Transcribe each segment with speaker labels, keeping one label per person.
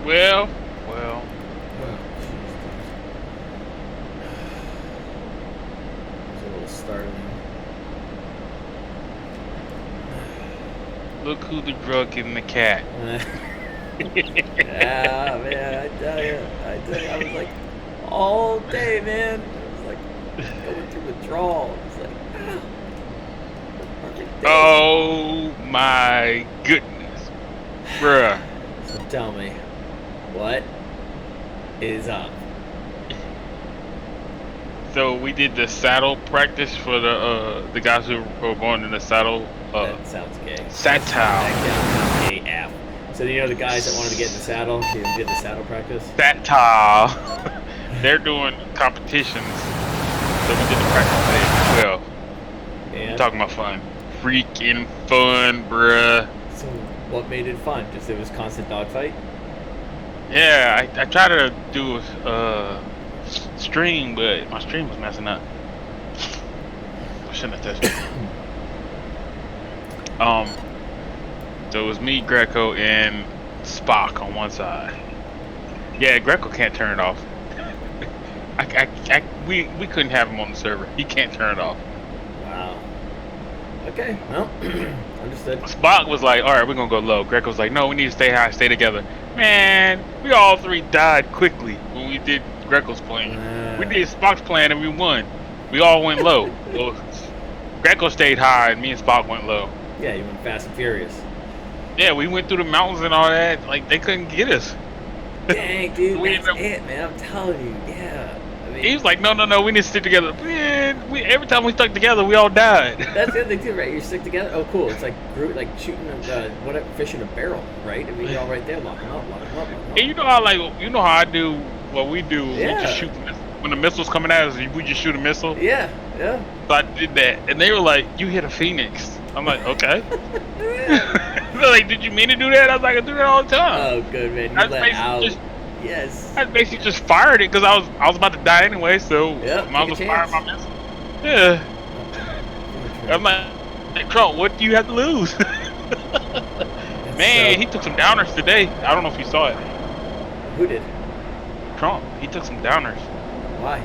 Speaker 1: Well.
Speaker 2: It's a little startling.
Speaker 1: Look who the drug in the cat.
Speaker 2: Yeah, man, I tell you, I was like, all day, man. I was like going through withdrawal. It's like, perfect day.
Speaker 1: Oh my goodness, bruh.
Speaker 2: So tell me, what is up?
Speaker 1: So we did the saddle practice for the guys who were going in the saddle.
Speaker 2: That sounds gay.
Speaker 1: Satire.
Speaker 2: That sounds AF. So you know the guys that wanted to get in the saddle, you did the saddle practice?
Speaker 1: Satire. They're doing competitions. So we did the practice today as well.
Speaker 2: And
Speaker 1: Talking about fun. Freaking fun, bruh.
Speaker 2: so what made it fun? Just it was constant dogfight?
Speaker 1: Yeah, I tried to do a stream, but my stream was messing up. I shouldn't have touched it. So it was me, Greco, and Spock on one side. Yeah, Greco can't turn it off. We couldn't have him on the server. He can't turn it off.
Speaker 2: Wow. Okay, well, understood.
Speaker 1: Spock was like, all right, we're gonna go low. Greco was like, no, we need to stay high, stay together. Man, we all three died quickly when we did Greco's plan. We did Spock's plan and we won. We all went low. So Greco stayed high and me and Spock went low.
Speaker 2: Yeah, you went Fast and Furious.
Speaker 1: Yeah, we went through the mountains and all that. Like, they couldn't get us.
Speaker 2: Dang, dude,
Speaker 1: We
Speaker 2: that's
Speaker 1: ended
Speaker 2: it, man. I'm telling you, yeah. I mean,
Speaker 1: He was like, no, we need to stick together. Man, every time we stuck together, we all died.
Speaker 2: that's the other thing too, right? You stick together. Oh, cool. It's like shooting whatever fish in a barrel, right? I mean, you're all right there, lock them up.
Speaker 1: And you know how I do what we do.
Speaker 2: Yeah.
Speaker 1: We just shoot when the missile's coming at us. We just shoot a missile.
Speaker 2: Yeah.
Speaker 1: So I did that, and they were like, "You hit a phoenix." I'm like, "Okay." They're like, "Did you mean to do that?" I was like, "I do that all the time."
Speaker 2: Oh, good man. You
Speaker 1: I
Speaker 2: let out.
Speaker 1: basically
Speaker 2: Yes.
Speaker 1: I basically just fired it because I was about to die anyway. So
Speaker 2: Yep,
Speaker 1: I might as
Speaker 2: take
Speaker 1: well
Speaker 2: a
Speaker 1: fire
Speaker 2: chance.
Speaker 1: my missile. Yeah. I'm like, Trump, what do you have to lose? Man, he took some downers today. I don't know if you saw it.
Speaker 2: Who did?
Speaker 1: Trump, he took some downers.
Speaker 2: Why?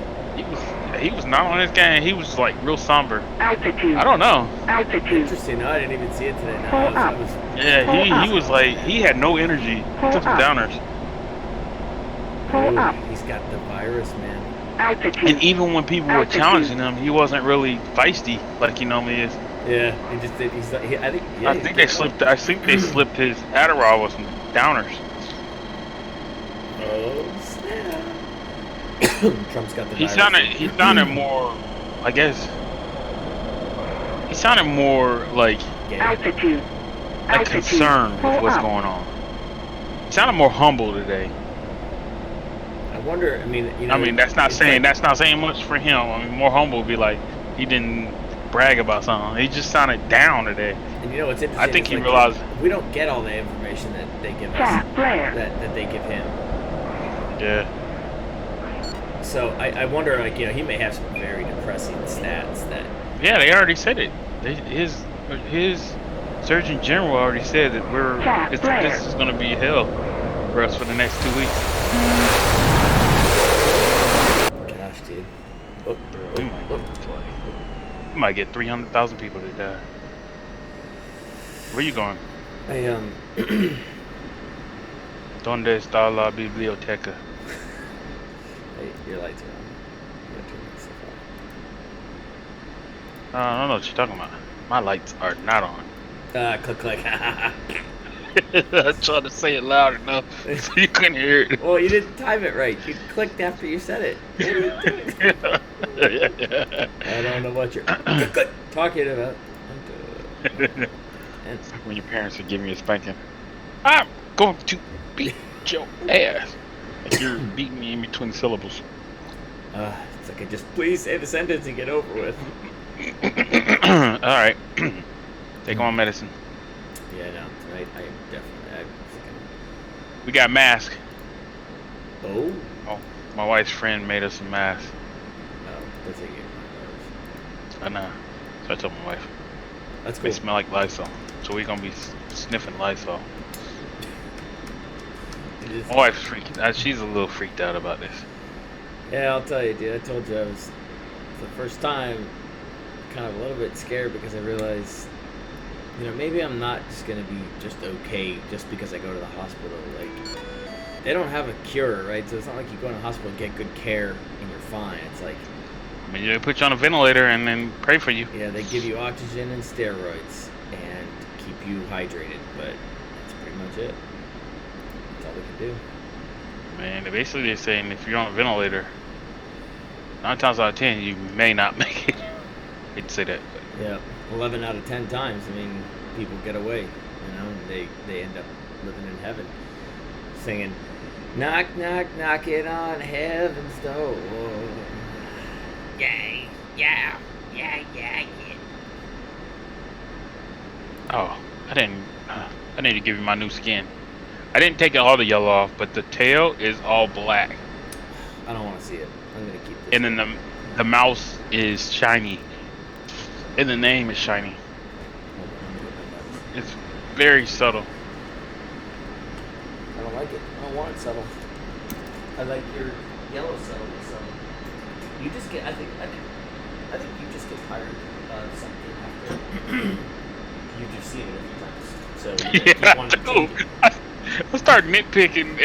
Speaker 1: He was not on his game. He was like real somber.
Speaker 3: Altitude.
Speaker 1: I don't know.
Speaker 3: Altitude.
Speaker 2: Interesting. No, I didn't even see it today. No,
Speaker 3: Pull
Speaker 2: I
Speaker 3: up.
Speaker 2: was
Speaker 1: Yeah, he was like, he had no energy. He took some downers.
Speaker 3: Pull up.
Speaker 2: He's got the virus, man.
Speaker 3: Altitude.
Speaker 1: And even when people were challenging him, he wasn't really feisty like he normally is.
Speaker 2: Yeah, he just did. He's like,
Speaker 1: I think they slipped his Adderall with some downers.
Speaker 2: Oh snap! Trump's got the
Speaker 1: He
Speaker 2: virus.
Speaker 1: sounded more, I guess. He sounded more like
Speaker 3: Altitude.
Speaker 1: concerned with what's going on. He sounded more humble today.
Speaker 2: I wonder. I mean, you know.
Speaker 1: I mean, that's not
Speaker 2: it's
Speaker 1: saying
Speaker 2: like-
Speaker 1: much for him. I mean, more humble would be like he didn't brag about something. He just sounded down today.
Speaker 2: And you know what's interesting?
Speaker 1: I think
Speaker 2: is,
Speaker 1: he
Speaker 2: like,
Speaker 1: realized.
Speaker 2: we don't get all the information that they give us.
Speaker 3: Flat flare.
Speaker 2: That they give him.
Speaker 1: Yeah.
Speaker 2: So I wonder, like, you know, he may have some very depressing stats that.
Speaker 1: Yeah, they already said it. His Surgeon General already said that this is going to be hell for us for the next 2 weeks.
Speaker 2: Gosh, dude.
Speaker 1: We might get 300,000 people to die. Where you going?
Speaker 2: I
Speaker 1: ¿Dónde está la biblioteca?
Speaker 2: Hey, your lights are on. I'm gonna turn this stuff
Speaker 1: I don't know what you're talking about. My lights are not on.
Speaker 2: off. Click, click.
Speaker 1: I tried to say it loud enough so you couldn't hear it.
Speaker 2: Well, you didn't time it right. You clicked after you said it. What are you doing? I don't know what you're talking about.
Speaker 1: It's like when your parents would give me a spanking. I'm going to beat your ass. Like you're beating me in between syllables.
Speaker 2: It's like, just please say the sentence and get over with.
Speaker 1: Alright. Take my medicine.
Speaker 2: Yeah, no, tonight I definitely,
Speaker 1: We got masks.
Speaker 2: Oh,
Speaker 1: My wife's friend made us some masks.
Speaker 2: that's a good.
Speaker 1: I know. So I told my wife.
Speaker 2: That's
Speaker 1: They
Speaker 2: cool.
Speaker 1: smell like Lysol. So we're gonna be sniffing Lysol. My wife's freaking out. She's a little freaked out about this.
Speaker 2: Yeah, I'll tell you, dude. I told you I was, for the first time, kind of a little bit scared because I realized, maybe I'm not just going to be just okay just because I go to the hospital. Like, they don't have a cure, right? So it's not like you go to the hospital and get good care and you're fine. It's like,
Speaker 1: I mean, they put you on a ventilator and then pray for you.
Speaker 2: yeah, they give you oxygen and steroids and keep you hydrated, but that's pretty much it. That's all they can do.
Speaker 1: Man, basically they're saying if you're on a ventilator, 9 times out of 10 you may not make it. I hate to say that, but
Speaker 2: Yeah, 11 out of 10 times. I mean, people get away, and they end up living in heaven, singing, "Knock, knock, knock it on heaven's door." Yeah, yeah, yeah, yeah, yeah.
Speaker 1: oh, I need to give you my new skin. I didn't take all the yellow off, but the tail is all black,
Speaker 2: I don't want to see it. I'm gonna keep this.
Speaker 1: and then the mouse is shiny, and the name is shiny.
Speaker 2: Hold on, let me get my buttons.
Speaker 1: It's very subtle.
Speaker 2: I don't like it. I don't want it subtle. I like your yellow subtle. You just get. I think you just get tired of something after you've just seen it a few times. So you
Speaker 1: Yeah,
Speaker 2: keep
Speaker 1: I
Speaker 2: wanting to
Speaker 1: do.
Speaker 2: change it.
Speaker 1: I start nitpicking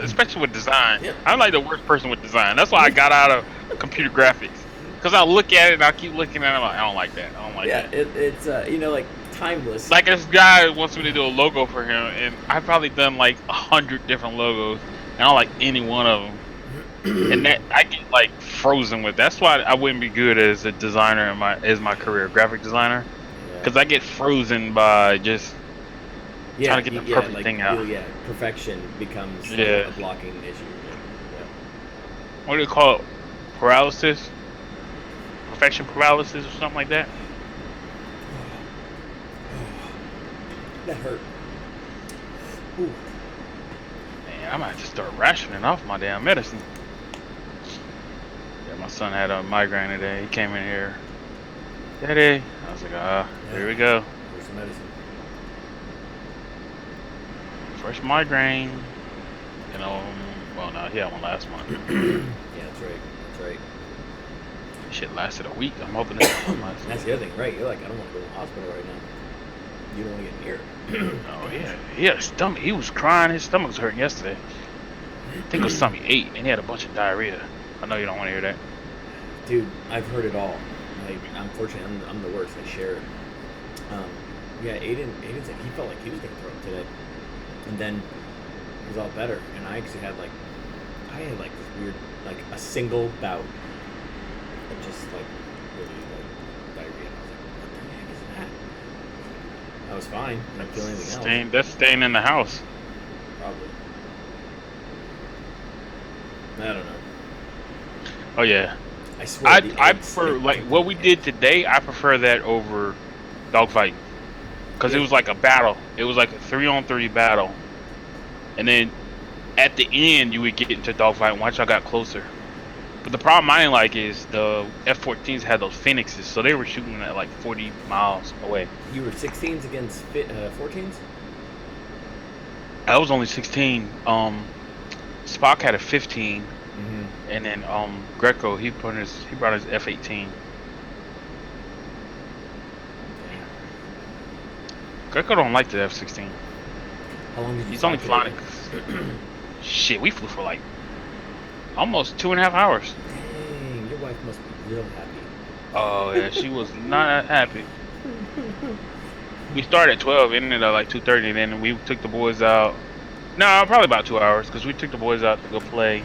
Speaker 1: especially with design.
Speaker 2: Yeah.
Speaker 1: I'm like the worst person with design. That's why I got out of computer graphics. Because I'll look at it and I'll keep looking at it. I'm like, I don't like that. I don't like
Speaker 2: Yeah,
Speaker 1: that.
Speaker 2: it's like timeless.
Speaker 1: Like this guy wants me to do a logo for him, and I've probably done like 100 different logos, and I don't like any one of them. And that I get like frozen with. That's why I wouldn't be good as a designer in my career, graphic designer, because I get frozen by just trying to get the perfect thing out.
Speaker 2: Yeah, perfection becomes
Speaker 1: Yeah.
Speaker 2: a blocking issue. Yeah.
Speaker 1: What do you call it? Paralysis? Perfection paralysis or something like that?
Speaker 2: That hurt. Ooh.
Speaker 1: Man, I might just start rationing off my damn medicine. Yeah, my son had a migraine today. He came in here. Daddy. I was like, here we go.
Speaker 2: Here's some medicine.
Speaker 1: Fresh migraine. Well, no, he had one last month.
Speaker 2: Yeah, that's right. That's right.
Speaker 1: Shit lasted a week. I'm hoping that one lasts.
Speaker 2: That's the other thing, right? You're like, I don't want to go to the hospital right now. You don't want to get near it.
Speaker 1: Oh, yeah. He had a stomach. He was crying. His stomach was hurting yesterday. I think it was something he ate, and he had a bunch of diarrhea. I know you don't want to hear that.
Speaker 2: Dude, I've heard it all. Like, unfortunately, I'm the worst. I share it. Yeah, Aiden said he felt like he was going to throw up today. And then it was all better. And I actually had this weird, like a single bout of just like really like diarrhea. And I was like, what the heck is that? I was fine. I didn't feel anything else.
Speaker 1: That's staying in the house.
Speaker 2: Probably. I don't know.
Speaker 1: Oh, yeah.
Speaker 2: I swear.
Speaker 1: I
Speaker 2: eggs
Speaker 1: prefer,
Speaker 2: stink
Speaker 1: like,
Speaker 2: to
Speaker 1: what we
Speaker 2: eggs.
Speaker 1: did today, I prefer that over dogfight. Because it was like a battle. It was like a 3-on-3 battle. And then at the end, you would get into dogfight once I got closer. But the problem I didn't like is the F-14s had those Phoenixes, so they were shooting at like 40 miles away.
Speaker 2: You were 16s against 14s?
Speaker 1: I was only 16. Spock had a 15,
Speaker 2: Mm-hmm.
Speaker 1: and then Greco he brought his F-18. Greco don't like the F-16.
Speaker 2: How long did you
Speaker 1: He's
Speaker 2: fly
Speaker 1: only
Speaker 2: today?
Speaker 1: flying. Shit, we flew for like almost 2.5 hours.
Speaker 2: Dang, your wife must be real happy.
Speaker 1: Oh yeah, she was not happy. We started at 12, ended at like 2:30, and then we took the boys out. No, probably about 2 hours, because we took the boys out to go play.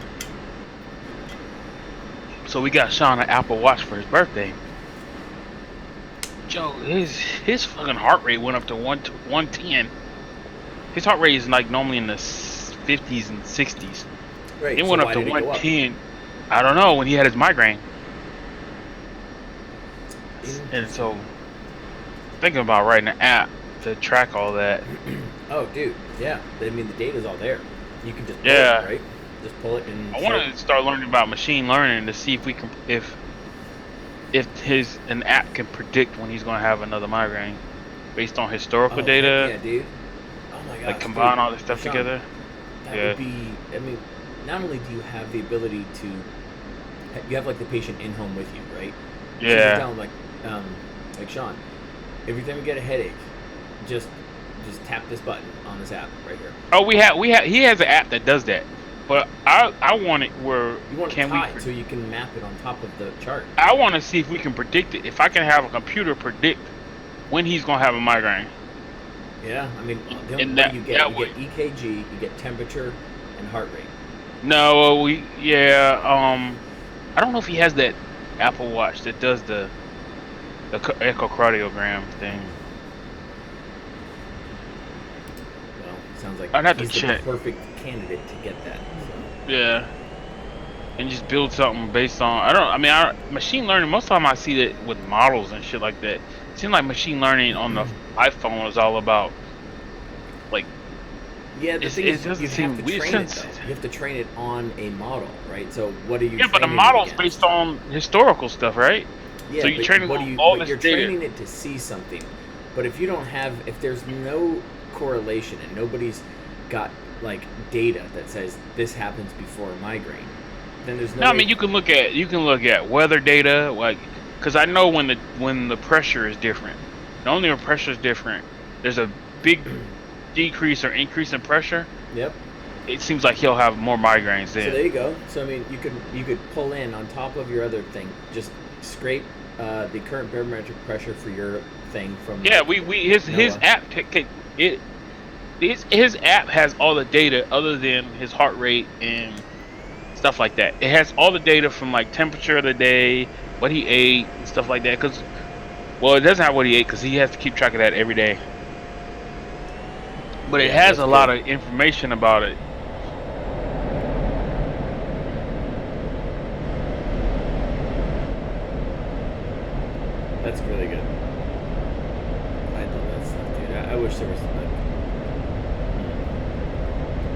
Speaker 1: So we got Sean an Apple Watch for his birthday. Joe, his fucking heart rate went up to 110. His heart rate is like normally in the 50s and 60s.
Speaker 2: Right.
Speaker 1: It
Speaker 2: so
Speaker 1: went up
Speaker 2: why
Speaker 1: to
Speaker 2: did it go up?
Speaker 1: 110. I don't know, when he had his migraine. And so, thinking about writing an app to track all that.
Speaker 2: Oh, dude. Yeah. I mean, the data's all there. You can just pull
Speaker 1: Yeah.
Speaker 2: it, right? Just pull it and.
Speaker 1: I want to start learning about machine learning to see if we can, if an app can predict when he's going to have another migraine based on historical data.
Speaker 2: Yeah, dude. Oh my god.
Speaker 1: Like combine all this stuff
Speaker 2: Sean,
Speaker 1: together.
Speaker 2: That
Speaker 1: Yeah.
Speaker 2: would be. I mean, not only do you have the ability to, you have like the patient in home with you, right? So you
Speaker 1: Yeah.
Speaker 2: tell them like Sean, every time you get a headache, just tap this button on this app right here.
Speaker 1: Oh, he has an app that does that. But I want it where
Speaker 2: You want it
Speaker 1: can
Speaker 2: tied
Speaker 1: we?
Speaker 2: so you can map it on top of the chart.
Speaker 1: I want to see if we can predict it. If I can have a computer predict when he's gonna have a migraine.
Speaker 2: Yeah, I mean,
Speaker 1: And
Speaker 2: what do you get?
Speaker 1: that
Speaker 2: You
Speaker 1: way-
Speaker 2: get EKG, you get temperature, and heart rate.
Speaker 1: No, I don't know if he has that Apple Watch that does the echocardiogram thing.
Speaker 2: Well, sounds like
Speaker 1: I'd have to
Speaker 2: he's the
Speaker 1: check.
Speaker 2: perfect candidate to get that. So.
Speaker 1: Yeah. And just build something based on machine learning. Most of the time I see that with models and shit like that. It seems like machine learning on the iPhone is all about like
Speaker 2: Yeah, the
Speaker 1: It
Speaker 2: thing is,
Speaker 1: doesn't
Speaker 2: you
Speaker 1: seem
Speaker 2: have to
Speaker 1: weird
Speaker 2: train it,
Speaker 1: since-
Speaker 2: though. You have to train it on a model, right? So what are you?
Speaker 1: yeah, but the
Speaker 2: training it
Speaker 1: model's
Speaker 2: against?
Speaker 1: based on historical stuff, right?
Speaker 2: Yeah,
Speaker 1: so you
Speaker 2: but
Speaker 1: train it
Speaker 2: what
Speaker 1: on
Speaker 2: do you,
Speaker 1: all
Speaker 2: but
Speaker 1: this
Speaker 2: you're
Speaker 1: data.
Speaker 2: training it to see something. But if you don't have, if there's no correlation and nobody's got like data that says this happens before a migraine, then there's no.
Speaker 1: No, I
Speaker 2: way-
Speaker 1: mean you can look at weather data, like, because I know when the pressure is different. Not only when pressure is different, there's a big decrease or increase in pressure.
Speaker 2: Yep.
Speaker 1: It seems like he'll have more migraines
Speaker 2: So
Speaker 1: then.
Speaker 2: there you go. So I mean, you could pull in on top of your other thing, just scrape the current barometric pressure for your thing from.
Speaker 1: Yeah, his
Speaker 2: Noah.
Speaker 1: app his app has all the data other than his heart rate and stuff like that. It has all the data from like temperature of the day, what he ate, and stuff like that. Well, it doesn't have what he ate because he has to keep track of that every day. But it
Speaker 2: Yeah,
Speaker 1: has
Speaker 2: that's
Speaker 1: a lot
Speaker 2: good.
Speaker 1: of information about it.
Speaker 2: That's really good. I love that stuff, dude. I wish there was some.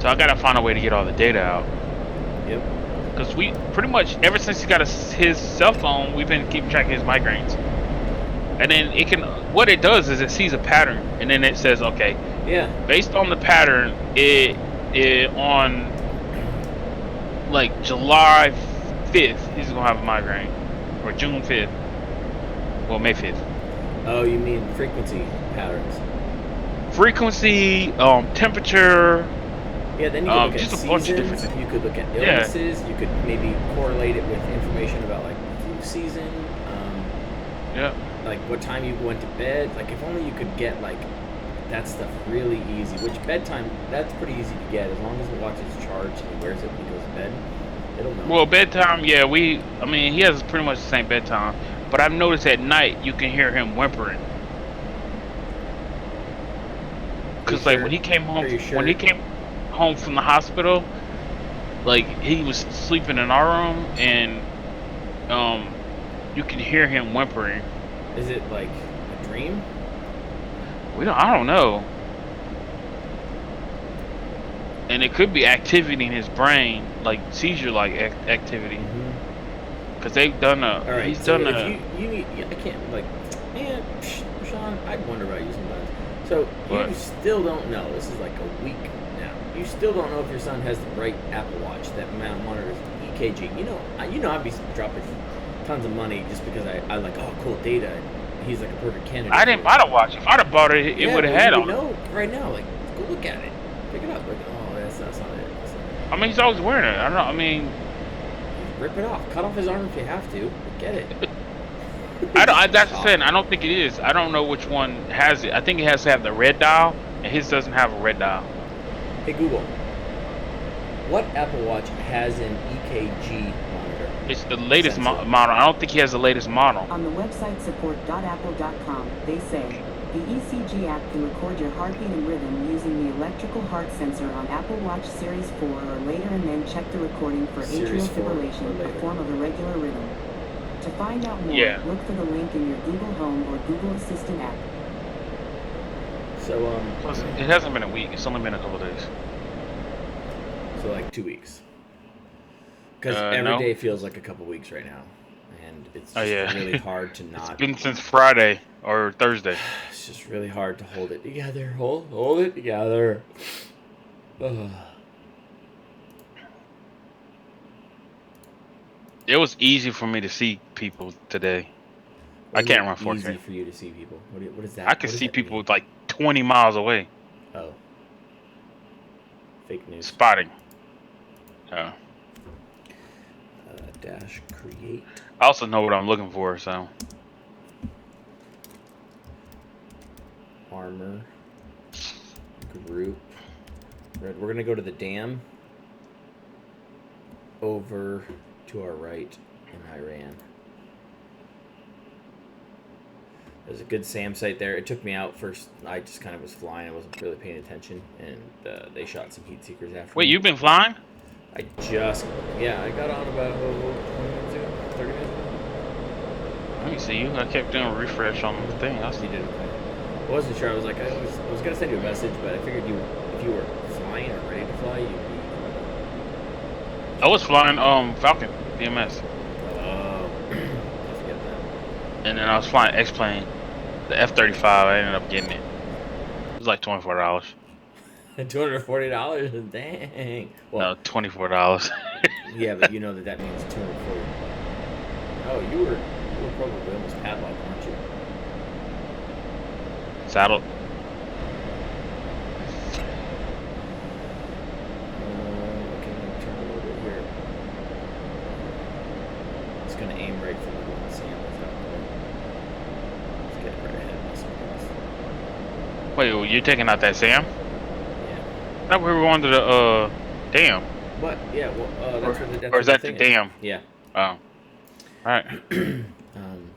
Speaker 1: So I gotta find a way to get all the data out.
Speaker 2: Yep.
Speaker 1: Because we pretty much, ever since he got his cell phone, we've been keeping track of his migraines. And then what it does is it sees a pattern, and then it says, okay,
Speaker 2: Yeah.
Speaker 1: based on the pattern, it on like July 5th, he's gonna have a migraine, or June 5th, well, May 5th.
Speaker 2: Oh, you mean frequency patterns?
Speaker 1: Frequency, temperature.
Speaker 2: Yeah. Then you could look at
Speaker 1: just a bunch of different
Speaker 2: seasons.
Speaker 1: things.
Speaker 2: You could look at
Speaker 1: Yeah.
Speaker 2: illnesses. You could maybe correlate it with information about like flu season.
Speaker 1: Yeah.
Speaker 2: Like what time you went to bed. Like if only you could get like that stuff really easy. Which bedtime? That's pretty easy to get as long as the watch is charged and he wears it when he goes to bed. It'll know.
Speaker 1: Well, bedtime, yeah, he has pretty much the same bedtime. But I've noticed at night you can hear him whimpering. Cause like
Speaker 2: sure?
Speaker 1: when he came home,
Speaker 2: Are you sure?
Speaker 1: when he came home from the hospital, like he was sleeping in our room, and you can hear him whimpering.
Speaker 2: Is it like a dream?
Speaker 1: I don't know. And it could be activity in his brain, like seizure-like activity. Cause they've done
Speaker 2: All right.
Speaker 1: he's
Speaker 2: so
Speaker 1: done
Speaker 2: if you need, I can't like, man, Sean, I wonder about you sometimes. So
Speaker 1: What?
Speaker 2: you still don't know. This is like a week now. You still don't know if your son has the right Apple Watch that monitors EKG. You know, I'd be dropping tons of money just because I like, oh, cool data. And he's like a perfect candidate.
Speaker 1: I didn't buy the watch. If I'd have bought it, it would have had
Speaker 2: you
Speaker 1: on it.
Speaker 2: know right now. Like, go look at it. Pick it up. Like, oh, that's not it. That's not it.
Speaker 1: I mean, he's always wearing it. I don't know. I mean,
Speaker 2: Rip it off. Cut off his arm if you have to. Get it.
Speaker 1: that's the thing. I don't think it is. I don't know which one has it. I think it has to have the red dial, and his doesn't have a red dial.
Speaker 2: Hey Google, what Apple Watch has an EKG monitor?
Speaker 1: It's the latest
Speaker 2: Sensor.
Speaker 1: model. I don't think he has the latest model.
Speaker 3: On the website support.apple.com, they say, the ECG app can record your heartbeat and rhythm using the electrical heart sensor on Apple Watch Series 4 or later and then check the recording for
Speaker 2: Series
Speaker 3: atrial
Speaker 2: 4 or
Speaker 3: fibrillation, a
Speaker 2: later.
Speaker 3: form of irregular rhythm. To find out more,
Speaker 1: Yeah.
Speaker 3: look for the link in your Google Home or Google Assistant app.
Speaker 2: So
Speaker 1: Plus, it hasn't been a week. It's only been a couple days.
Speaker 2: so like 2 weeks. Because
Speaker 1: No.
Speaker 2: every day feels like a couple weeks right now, and it's just
Speaker 1: yeah.
Speaker 2: really hard to
Speaker 1: It's
Speaker 2: not.
Speaker 1: been since Friday or Thursday.
Speaker 2: It's just really hard to hold it together. Hold it together. Ugh.
Speaker 1: It was easy for me to see people today.
Speaker 2: What
Speaker 1: I
Speaker 2: is
Speaker 1: can't
Speaker 2: it
Speaker 1: run 4K.
Speaker 2: Easy for you to see people. What is that?
Speaker 1: I could see people like 20 miles away.
Speaker 2: Oh. Fake news.
Speaker 1: Spotting. Oh.
Speaker 2: Dash create.
Speaker 1: I also know what I'm looking for, so.
Speaker 2: Armor. Group. Red. We're gonna go to the dam. Over to our right in Iran. There's a good SAM site there. It took me out first. I just kind of was flying. I wasn't really paying attention, and they shot some heat seekers after
Speaker 1: Wait,
Speaker 2: me.
Speaker 1: you've been flying?
Speaker 2: I got on about 20 minutes ago, 30 minutes ago.
Speaker 1: Let me see you. I kept doing a refresh on the thing.
Speaker 2: You did okay. I wasn't sure. I was gonna send you a message, but I figured if you were flying or ready to fly, you'd be.
Speaker 1: I was flying Falcon PMS,
Speaker 2: Oh, I forget that.
Speaker 1: and then I was flying X-plane, the F-35. I ended up getting it. It was like $24.
Speaker 2: $240. Dang. Well,
Speaker 1: No, $24.
Speaker 2: yeah, but you know that means 240. Oh, you were probably almost padlocked, weren't you?
Speaker 1: Saddled.
Speaker 2: Okay, I'm gonna turn a little bit here. It's gonna aim right for the one Sam that's out there. Let's get right ahead of us, I guess.
Speaker 1: Wait, you taking out that Sam?
Speaker 2: Yeah.
Speaker 1: I thought we were going to the dam.
Speaker 2: But yeah, well, that's what the
Speaker 1: Or is that the
Speaker 2: thing
Speaker 1: dam?
Speaker 2: Yeah.
Speaker 1: Oh. Alright.
Speaker 2: Um,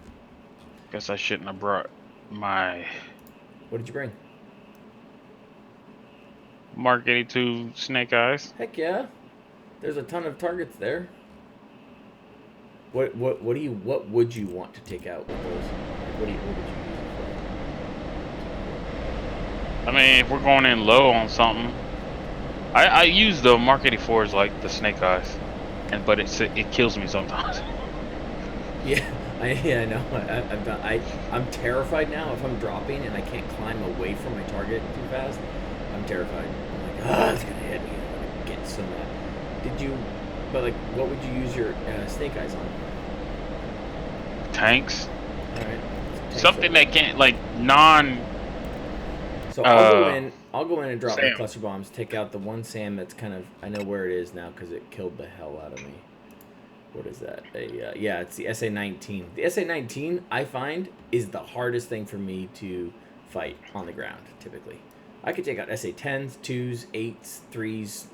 Speaker 1: Guess I shouldn't have brought my
Speaker 2: what did you bring?
Speaker 1: Mark 82 Snake Eyes.
Speaker 2: Heck yeah. There's a ton of targets there. What would you want to take out with those? What would you use it
Speaker 1: I mean, if we're going in low on something, I use the Mark 84s like the Snake Eyes, but it kills me sometimes.
Speaker 2: for? Yeah, I know. I'm terrified now if I'm dropping and I can't climb away from my target too fast. I'm terrified. I'm like, it's gonna hit me. I'm gonna get so mad. But what would you use your Snake Eyes on?
Speaker 1: Tanks,
Speaker 2: All right.
Speaker 1: something that can't like non.
Speaker 2: So I'll go in and drop my
Speaker 1: Sam.
Speaker 2: cluster bombs. Take out the one Sam that's kind of, I know where it is now because it killed the hell out of me. What is that? Yeah, it's the SA-19. The SA-19 I find is the hardest thing for me to fight on the ground. Typically, I could take out SA-10s, 2s, 8s, 3s,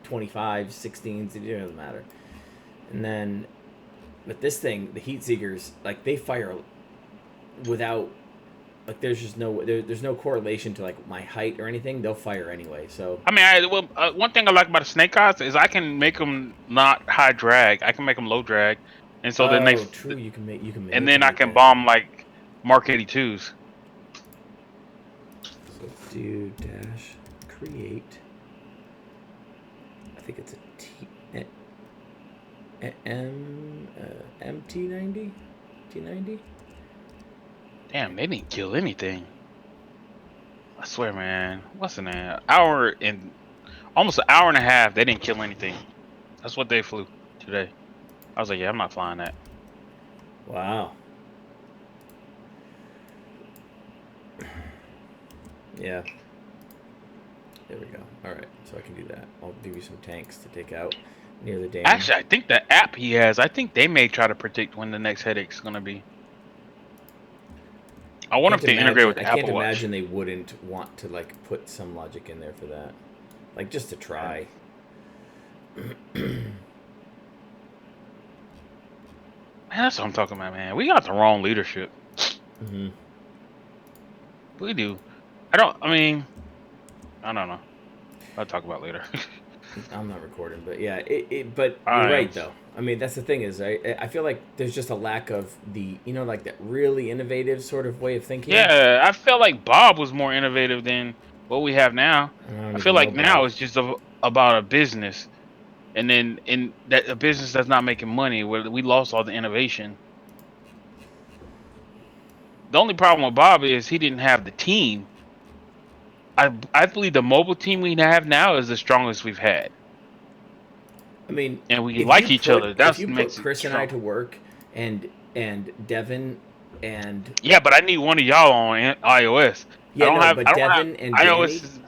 Speaker 2: 25s, 16s. It doesn't matter. And then with this thing, the heat seekers, like they fire without. Like there's just there's no correlation to like my height or anything. They'll fire anyway. So
Speaker 1: I mean, one thing I like about the Snake Eyes is I can make them not high drag. I can make them low drag, and so then
Speaker 2: true. You can make.
Speaker 1: and then I can bomb like Mark 82s.
Speaker 2: So do dash create. I think it's MT90, T90.
Speaker 1: Damn, they didn't kill anything. I swear, man. What's in there? Almost an hour and a half. They didn't kill anything. That's what they flew today. I was like, yeah, I'm not flying that.
Speaker 2: Wow. Yeah. There we go. All right, so I can do that. I'll give you some tanks to take out near the dam.
Speaker 1: Actually, I think the app he has, I think they may try to predict when the next headache's gonna be. I wonder if they integrate with the
Speaker 2: I
Speaker 1: Apple
Speaker 2: can't
Speaker 1: Watch.
Speaker 2: imagine they wouldn't want to like put some logic in there for that, like just to try.
Speaker 1: Man, that's what I'm talking about, man. We got the wrong leadership.
Speaker 2: Mm-hmm.
Speaker 1: We do. I don't know. I'll talk about it later.
Speaker 2: I'm not recording, but yeah, but
Speaker 1: I
Speaker 2: you're
Speaker 1: am.
Speaker 2: right though. I mean, that's the thing is, I feel like there's just a lack of the, like that really innovative sort of way of thinking.
Speaker 1: Yeah, I felt like Bob was more innovative than what we have now. I feel like now it's just about a business, and then in that a business that's not making money, where we lost all the innovation. The only problem with Bob is he didn't have the team. I believe the mobile team we have now is the strongest we've had.
Speaker 2: I mean,
Speaker 1: and we like each other. That's
Speaker 2: if you
Speaker 1: makes
Speaker 2: put Chris and
Speaker 1: strong.
Speaker 2: I to work, and Devin and
Speaker 1: yeah, but I need one of y'all on iOS.
Speaker 2: Yeah, but Devin and
Speaker 1: iOS
Speaker 2: Danny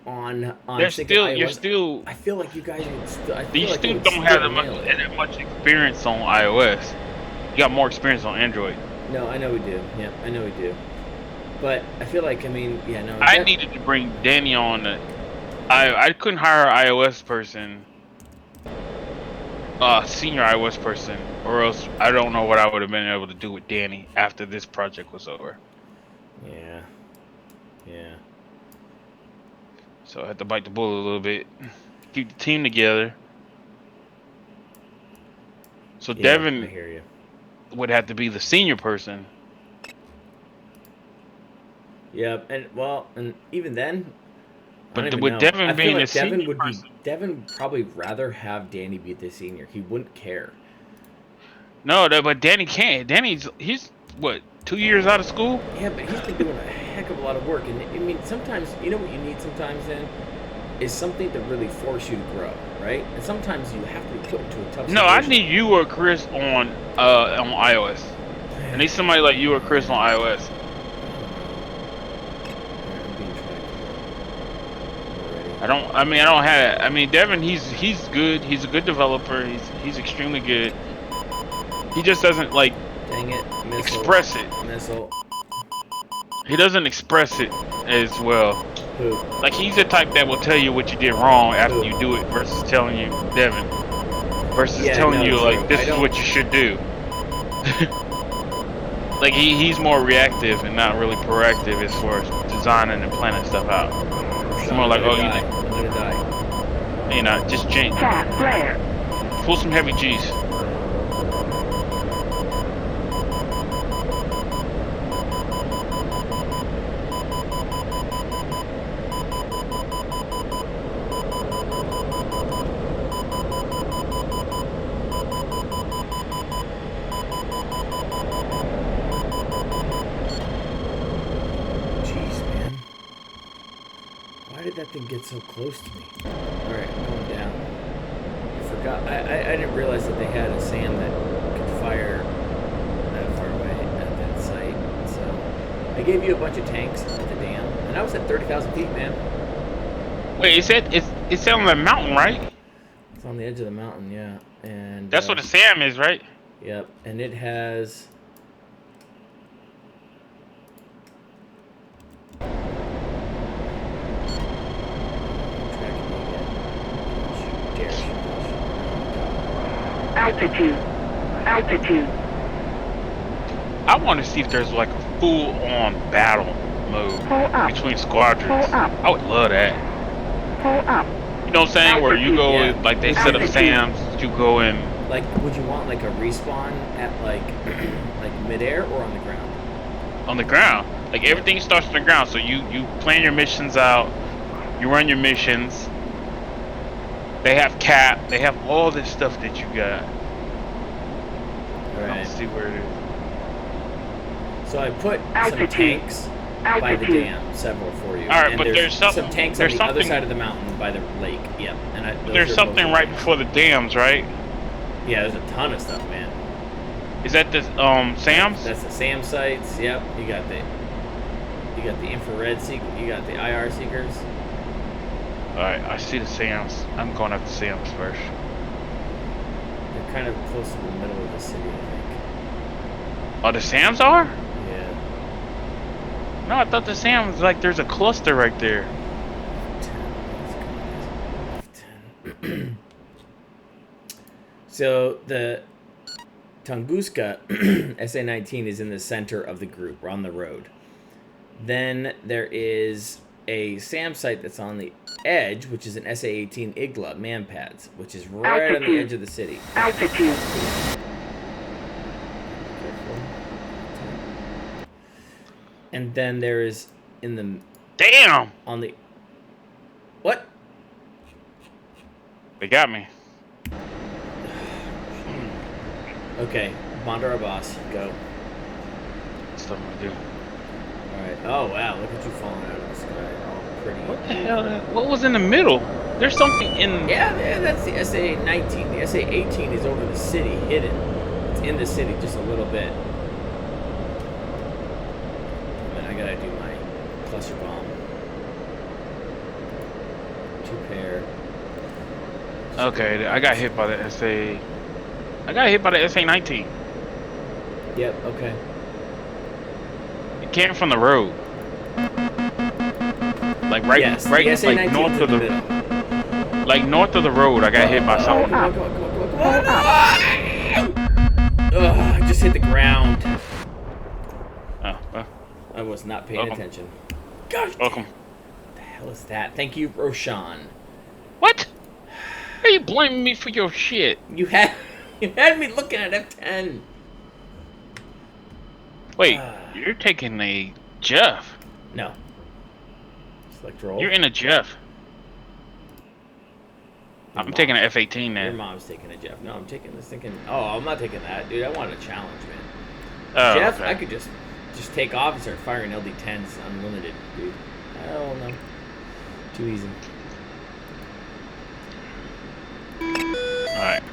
Speaker 2: on
Speaker 1: you're
Speaker 2: iOS,
Speaker 1: still.
Speaker 2: I feel like you guys would still.
Speaker 1: You still don't have that much experience on iOS. You got more experience on Android.
Speaker 2: No, I know we do. Yeah, I know we do. But I feel like,
Speaker 1: I needed to bring Danny on. I couldn't hire an iOS person, senior iOS person, or else I don't know what I would have been able to do with Danny after this project was over.
Speaker 2: Yeah. Yeah.
Speaker 1: So I had to bite the bullet a little bit, keep the team together. So
Speaker 2: Yeah,
Speaker 1: Devin
Speaker 2: I hear you.
Speaker 1: would have to be the senior person.
Speaker 2: Yeah, and even then,
Speaker 1: But with Devin being the
Speaker 2: Devin
Speaker 1: senior person,
Speaker 2: Devin would probably rather have Danny be the senior. He wouldn't care.
Speaker 1: no, but Danny can't. He's what, 2 years out of school?
Speaker 2: Yeah, but he's been doing a heck of a lot of work, and I mean, sometimes what you need sometimes then is something to really force you to grow, right? And sometimes you have to be put into a tough situation.
Speaker 1: No, I need you or Chris on iOS. I need somebody like you or Chris on iOS. Devin, he's good. He's a good developer. He's extremely good. He just doesn't
Speaker 2: Dang it, missile,
Speaker 1: express it.
Speaker 2: Missile.
Speaker 1: He doesn't express it as well.
Speaker 2: Who?
Speaker 1: Like, he's the type that will tell you what you did wrong after you do it versus telling you, Devin. Versus telling you, like, this is what you should do. Like, he's more reactive and not really proactive as far as designing and planning stuff out. It's more like,
Speaker 2: I'm gonna die.
Speaker 1: You know, just change. Pull some heavy G's.
Speaker 2: Get so close to me. Alright, I'm going down. I forgot. I didn't realize that they had a SAM that could fire that far away at that site. So I gave you a bunch of tanks at the dam, and I was at 30,000 feet, man.
Speaker 1: Wait, it's on the mountain, right?
Speaker 2: It's on the edge of the mountain, yeah. And
Speaker 1: that's what the SAM is, right?
Speaker 2: Yep, and it has.
Speaker 4: Altitude.
Speaker 1: I want to see if there's like a full-on battle mode between squadrons. I would love that.
Speaker 4: Pull up.
Speaker 1: You know what I'm saying? Where you go, like they set up SAMs, you go in.
Speaker 2: Like, would you want like a respawn at like midair or on the ground?
Speaker 1: On the ground. Like everything starts on the ground. So you plan your missions out, you run your missions. They have cap. They have all this stuff that you got.
Speaker 2: Right.
Speaker 1: Let's see where it is.
Speaker 2: So I put some tanks by the dam, several for you.
Speaker 1: All right,
Speaker 2: and
Speaker 1: but there's some
Speaker 2: tanks on the other side of the mountain by the lake. Yep. And
Speaker 1: there's something right before the dams, right?
Speaker 2: Yeah, there's a ton of stuff, man.
Speaker 1: Is that the SAMs?
Speaker 2: That's the SAM sites. Yep. You got the infrared you got the IR seekers.
Speaker 1: Alright, I see the Sam's. I'm going up to Sam's first.
Speaker 2: They're kind of close to the middle of the city, I think.
Speaker 1: Oh, the Sam's are?
Speaker 2: Yeah.
Speaker 1: No, I thought the Sam's, like, there's a cluster right there.
Speaker 2: 10. So the Tunguska SA-19 is in the center of the group. We're on the road. Then there is a SAM site that's on the edge, which is an SA-18 Igla man pads, which is right on the edge of the city.
Speaker 4: Altitude.
Speaker 2: And then there is in the
Speaker 1: Damn!
Speaker 2: on the what?
Speaker 1: They got me.
Speaker 2: Okay, Bondar Abbas, go.
Speaker 1: That's what I'm gonna do.
Speaker 2: All right. Oh wow, look at you falling out of the sky, all pretty.
Speaker 1: What the hell? What was in the middle? There's something in...
Speaker 2: Yeah, that's the SA-19. The SA-18 is over the city, hidden. It's in the city just a little bit. And I gotta do my cluster bomb. 2 pair.
Speaker 1: Okay, I got hit by the SA... I got hit by the SA-19.
Speaker 2: Yep. Okay.
Speaker 1: It came from the road. Like right,
Speaker 2: Yes,
Speaker 1: right,
Speaker 2: the SA-19
Speaker 1: like north
Speaker 2: is
Speaker 1: of
Speaker 2: in
Speaker 1: the,
Speaker 2: middle.
Speaker 1: like north of the road. I got hit by something.
Speaker 2: Come on. Ugh, I just hit the ground. I was not paying
Speaker 1: Welcome.
Speaker 2: attention. Gosh,
Speaker 1: Welcome.
Speaker 2: what the hell is that? Thank you, Roshan.
Speaker 1: What? Are you blaming me for your shit?
Speaker 2: You had me looking at F10.
Speaker 1: Wait, you're taking a Jeff.
Speaker 2: No. Select roll.
Speaker 1: You're in a Jeff. I'm taking an F-18
Speaker 2: Your
Speaker 1: then.
Speaker 2: mom's taking a Jeff. No, I'm taking this thinking. Oh, I'm not taking that, dude. I wanted a challenge, man.
Speaker 1: Oh,
Speaker 2: Jeff,
Speaker 1: okay.
Speaker 2: I could just take off and start firing LD10s unlimited, dude. Hell no. Too easy.
Speaker 1: Alright.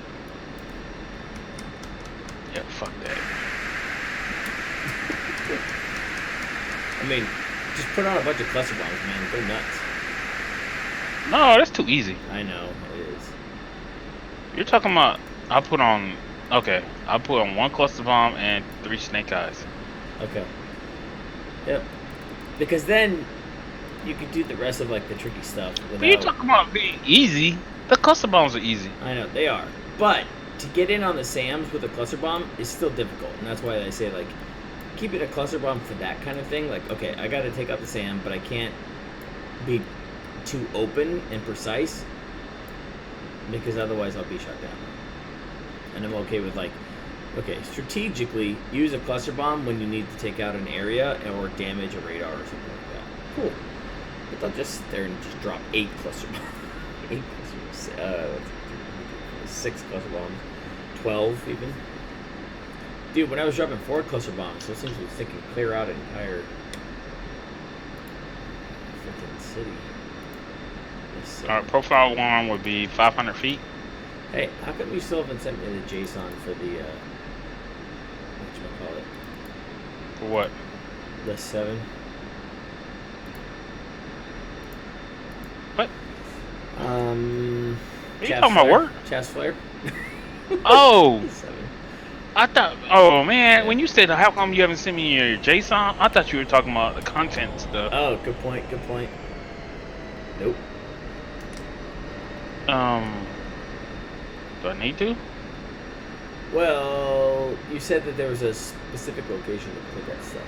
Speaker 1: Yeah, fuck that.
Speaker 2: I mean, just put on a bunch of cluster bombs, man. Go nuts.
Speaker 1: No, that's too easy.
Speaker 2: I know it is.
Speaker 1: You're talking about... I put on... Okay, I put on 1 cluster bomb and 3 snake eyes.
Speaker 2: Okay. Yep. Because then you could do the rest of like the tricky stuff without.
Speaker 1: What are you talking about being easy? The cluster bombs are easy.
Speaker 2: I know they are, but to get in on the SAMs with a cluster bomb is still difficult, and that's why I say like keep it a cluster bomb for that kind of thing. Like, okay, I got to take out the SAM, but I can't be too open and precise because otherwise I'll be shut down. And I'm okay with like, okay, strategically use a cluster bomb when you need to take out an area or damage a radar or something like that. Cool. But they'll just sit there and just drop 8 cluster bombs. 8 cluster bombs. 6 cluster bombs. 12 even. Dude, when I was dropping 4 cluster bombs, those things were thinking clear out an entire freaking city.
Speaker 1: Alright, profile 1 would be 500 feet.
Speaker 2: Hey, how come you still haven't sent me the JSON for the, whatchamacallit?
Speaker 1: For what?
Speaker 2: The 7?
Speaker 1: What?
Speaker 2: Are
Speaker 1: you talking about work?
Speaker 2: Chest flare?
Speaker 1: Oh!
Speaker 2: 7.
Speaker 1: I thought... Oh, man. When you said, how come you haven't sent me your JSON? I thought you were talking about the content stuff.
Speaker 2: Oh, good point, good point. Nope.
Speaker 1: Do I need to?
Speaker 2: Well, you said that there was a specific location to put that stuff.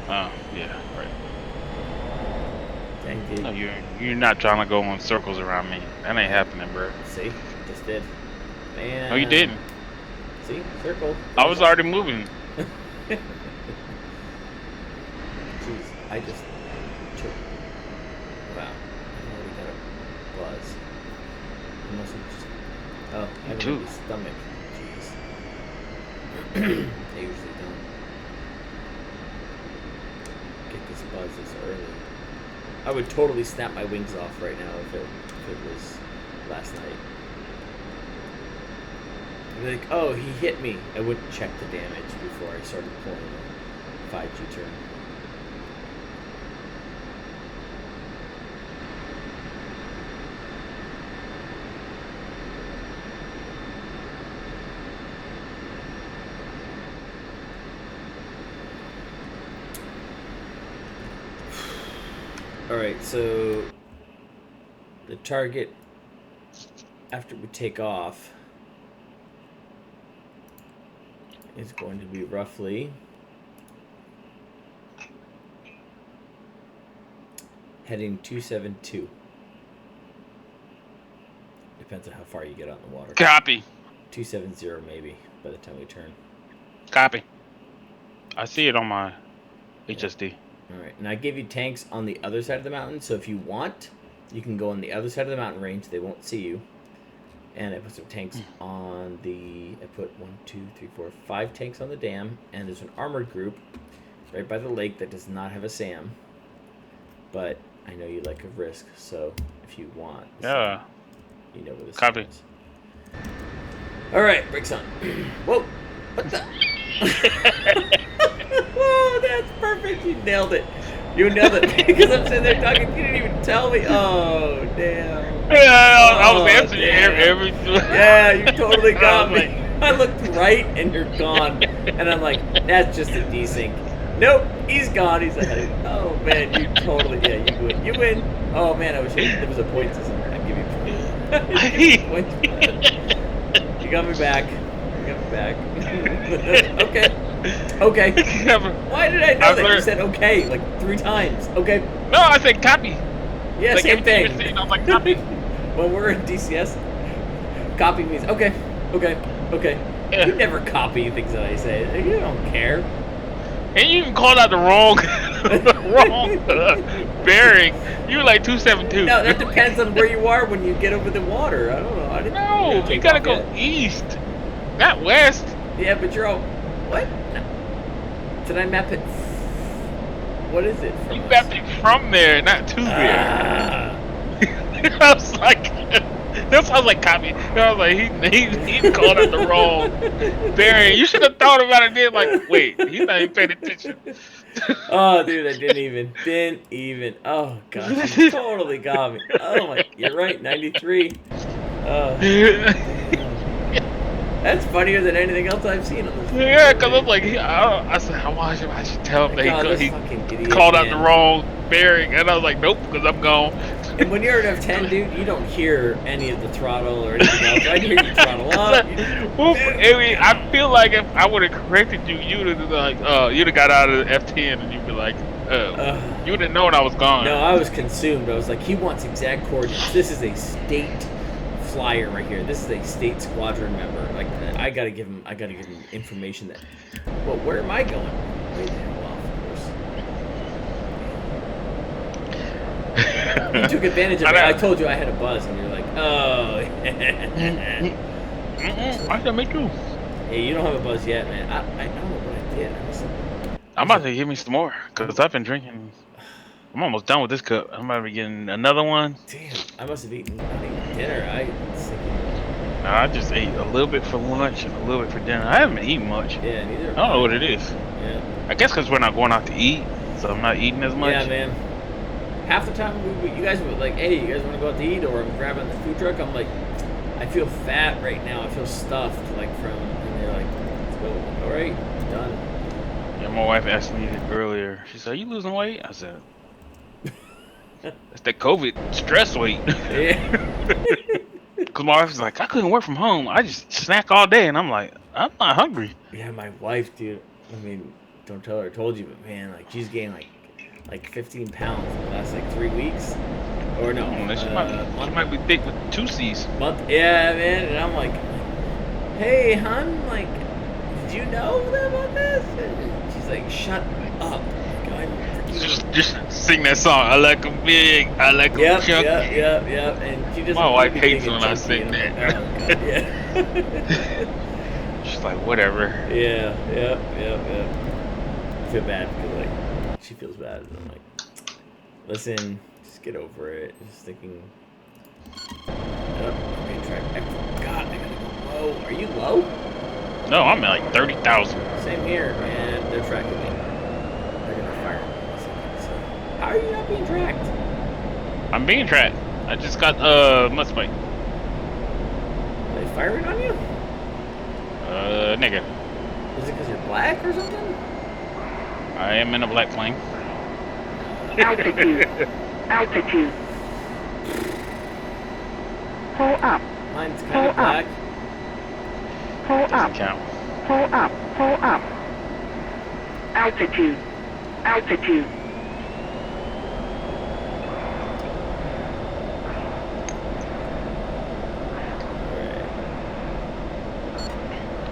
Speaker 1: Oh, yeah, right.
Speaker 2: Dang, dude.
Speaker 1: No, you're not trying to go in circles around me. That ain't happening, bro.
Speaker 2: See? Just did. Man.
Speaker 1: No, you didn't.
Speaker 2: See? Circle.
Speaker 1: I was already moving.
Speaker 2: Jeez, I just took... Wow. I already got a buzz. Unless I'm just... Oh, I have
Speaker 1: too.
Speaker 2: a stomach. Jeez. They usually don't get this buzz this early. I would totally snap my wings off right now if it was last night. I'd be like, oh, he hit me. I wouldn't check the damage before I started pulling a 5G turn. Alright, so the target after we take off is going to be roughly heading 272. Depends on how far you get out in the water.
Speaker 1: Copy.
Speaker 2: 270 maybe by the time we turn.
Speaker 1: Copy. I see it on my HSD.
Speaker 2: Alright, and I gave you tanks on the other side of the mountain, so if you want, you can go on the other side of the mountain range. They won't see you. And I put some tanks on the... I put 1, 2, 3, 4, 5 tanks on the dam, and there's an armored group right by the lake that does not have a SAM. But I know you like a risk, so if you want...
Speaker 1: Yeah.
Speaker 2: You know where this
Speaker 1: Copy.
Speaker 2: is. Alright, brakes on. Whoa! What the... Oh, that's perfect. You nailed it. You nailed it. Because I'm sitting there talking, you didn't even tell me. Oh, damn.
Speaker 1: Yeah, I was answering
Speaker 2: damn.
Speaker 1: every.
Speaker 2: Yeah, you totally got
Speaker 1: was
Speaker 2: me. I looked right and you're gone. And I'm like, that's just a desync. Nope, he's gone. He's ahead. Oh, man, you totally. Yeah, you win. You win. Oh, man, I wish there was a point system. I'd give you points. You got me back. You got me back. Okay. Okay. Why did I know that? You said okay like 3 times. Okay.
Speaker 1: No, I said copy.
Speaker 2: Yeah,
Speaker 1: like
Speaker 2: same thing.
Speaker 1: Saying, I was like, copy.
Speaker 2: When we're in DCS, copy means okay, okay, okay.
Speaker 1: Yeah.
Speaker 2: You never copy things that I say. You don't care.
Speaker 1: And you even called out the wrong, bearing. You were like 272.
Speaker 2: No, that depends on where you are when you get over the water. I don't know. I didn't.
Speaker 1: No, you gotta go east, not west.
Speaker 2: Yeah, but you're all what? No. Did I map it? What is it?
Speaker 1: You mapped it from there, not to there. I was like, that sounds like copy. I was like, he called out the wrong bearing. You should have thought about it then. Like, wait, he's not even paying attention.
Speaker 2: Oh, dude, I didn't even. Oh, gosh, you totally got me. Oh my, you're right, 93. That's funnier than anything else I've seen on this.
Speaker 1: Yeah, because I'm like, I said, I should tell him that he called out the wrong bearing, and I was like, nope, because I'm gone.
Speaker 2: And when you're at F10, dude, you don't hear any of the throttle or anything else. I hear you throttle up.
Speaker 1: Well, I mean, I feel like if I would have corrected you, you'd have like, you'd have got out of F10, and you'd be like, you would have known I was gone.
Speaker 2: No, I was consumed. I was like, he wants exact coordinates. This is a state flyer right here. This is a state squadron member. Like, I gotta give him information that. Well, where am I going? Way the hell off, of course. You took advantage of it. I told you I had a buzz, and you're like, oh.
Speaker 1: I said, me too.
Speaker 2: Hey, you don't have a buzz yet, man. I don't know what I did.
Speaker 1: I'm about to give me some more because I've been drinking. I'm almost done with this cup. I'm about to be getting another one.
Speaker 2: Damn, I must have eaten dinner.
Speaker 1: I just ate a little bit for lunch and a little bit for dinner. I haven't eaten much.
Speaker 2: Yeah, neither.
Speaker 1: I don't know what it is.
Speaker 2: Yeah.
Speaker 1: I guess because we're not going out to eat, so I'm not eating as much.
Speaker 2: Yeah, man. Half the time, you guys were like, hey, you guys want to go out to eat? Or I'm grabbing the food truck. I'm like, I feel fat right now. I feel stuffed, like from, and they're like, let's go. All right, done.
Speaker 1: Yeah, my wife asked me earlier. She said, are you losing weight? I said, that's that COVID stress weight.
Speaker 2: Yeah.
Speaker 1: Because my wife's like, I couldn't work from home. I just snack all day. And I'm like, I'm not hungry.
Speaker 2: Yeah, my wife, dude. I mean, don't tell her I told you, but man, like, she's gained like 15 pounds in the last like 3 weeks. Or no,
Speaker 1: she might be thick with 2 C's.
Speaker 2: Month, yeah, man. And I'm like, hey, hon, like, did you know about this? And she's like, shut up.
Speaker 1: Just sing that song. I like them big. I like them chunky.
Speaker 2: Yep. And she just.
Speaker 1: My wife hates when I sing that.
Speaker 2: Oh, God, yeah.
Speaker 1: She's like, whatever.
Speaker 2: Yeah. I feel bad because like she feels bad. And I'm like, listen, just get over it. Just thinking. Okay, track. I forgot. I gotta go low. Are you low?
Speaker 1: No, I'm at like 30,000.
Speaker 2: Same here, man. They're tracking me. They're gonna fire me. How are you not being tracked?
Speaker 1: I'm being tracked. I just got mudspike.
Speaker 2: Are they firing on you?
Speaker 1: Nigga.
Speaker 2: Is it because you're black or something?
Speaker 1: I am in a black plane.
Speaker 4: Altitude. Altitude. Pull up.
Speaker 2: Mine's kind
Speaker 4: Pull
Speaker 2: of
Speaker 4: up.
Speaker 2: black.
Speaker 4: Pull
Speaker 1: Doesn't
Speaker 4: up.
Speaker 1: count.
Speaker 4: Pull up. Pull up. Altitude. Altitude.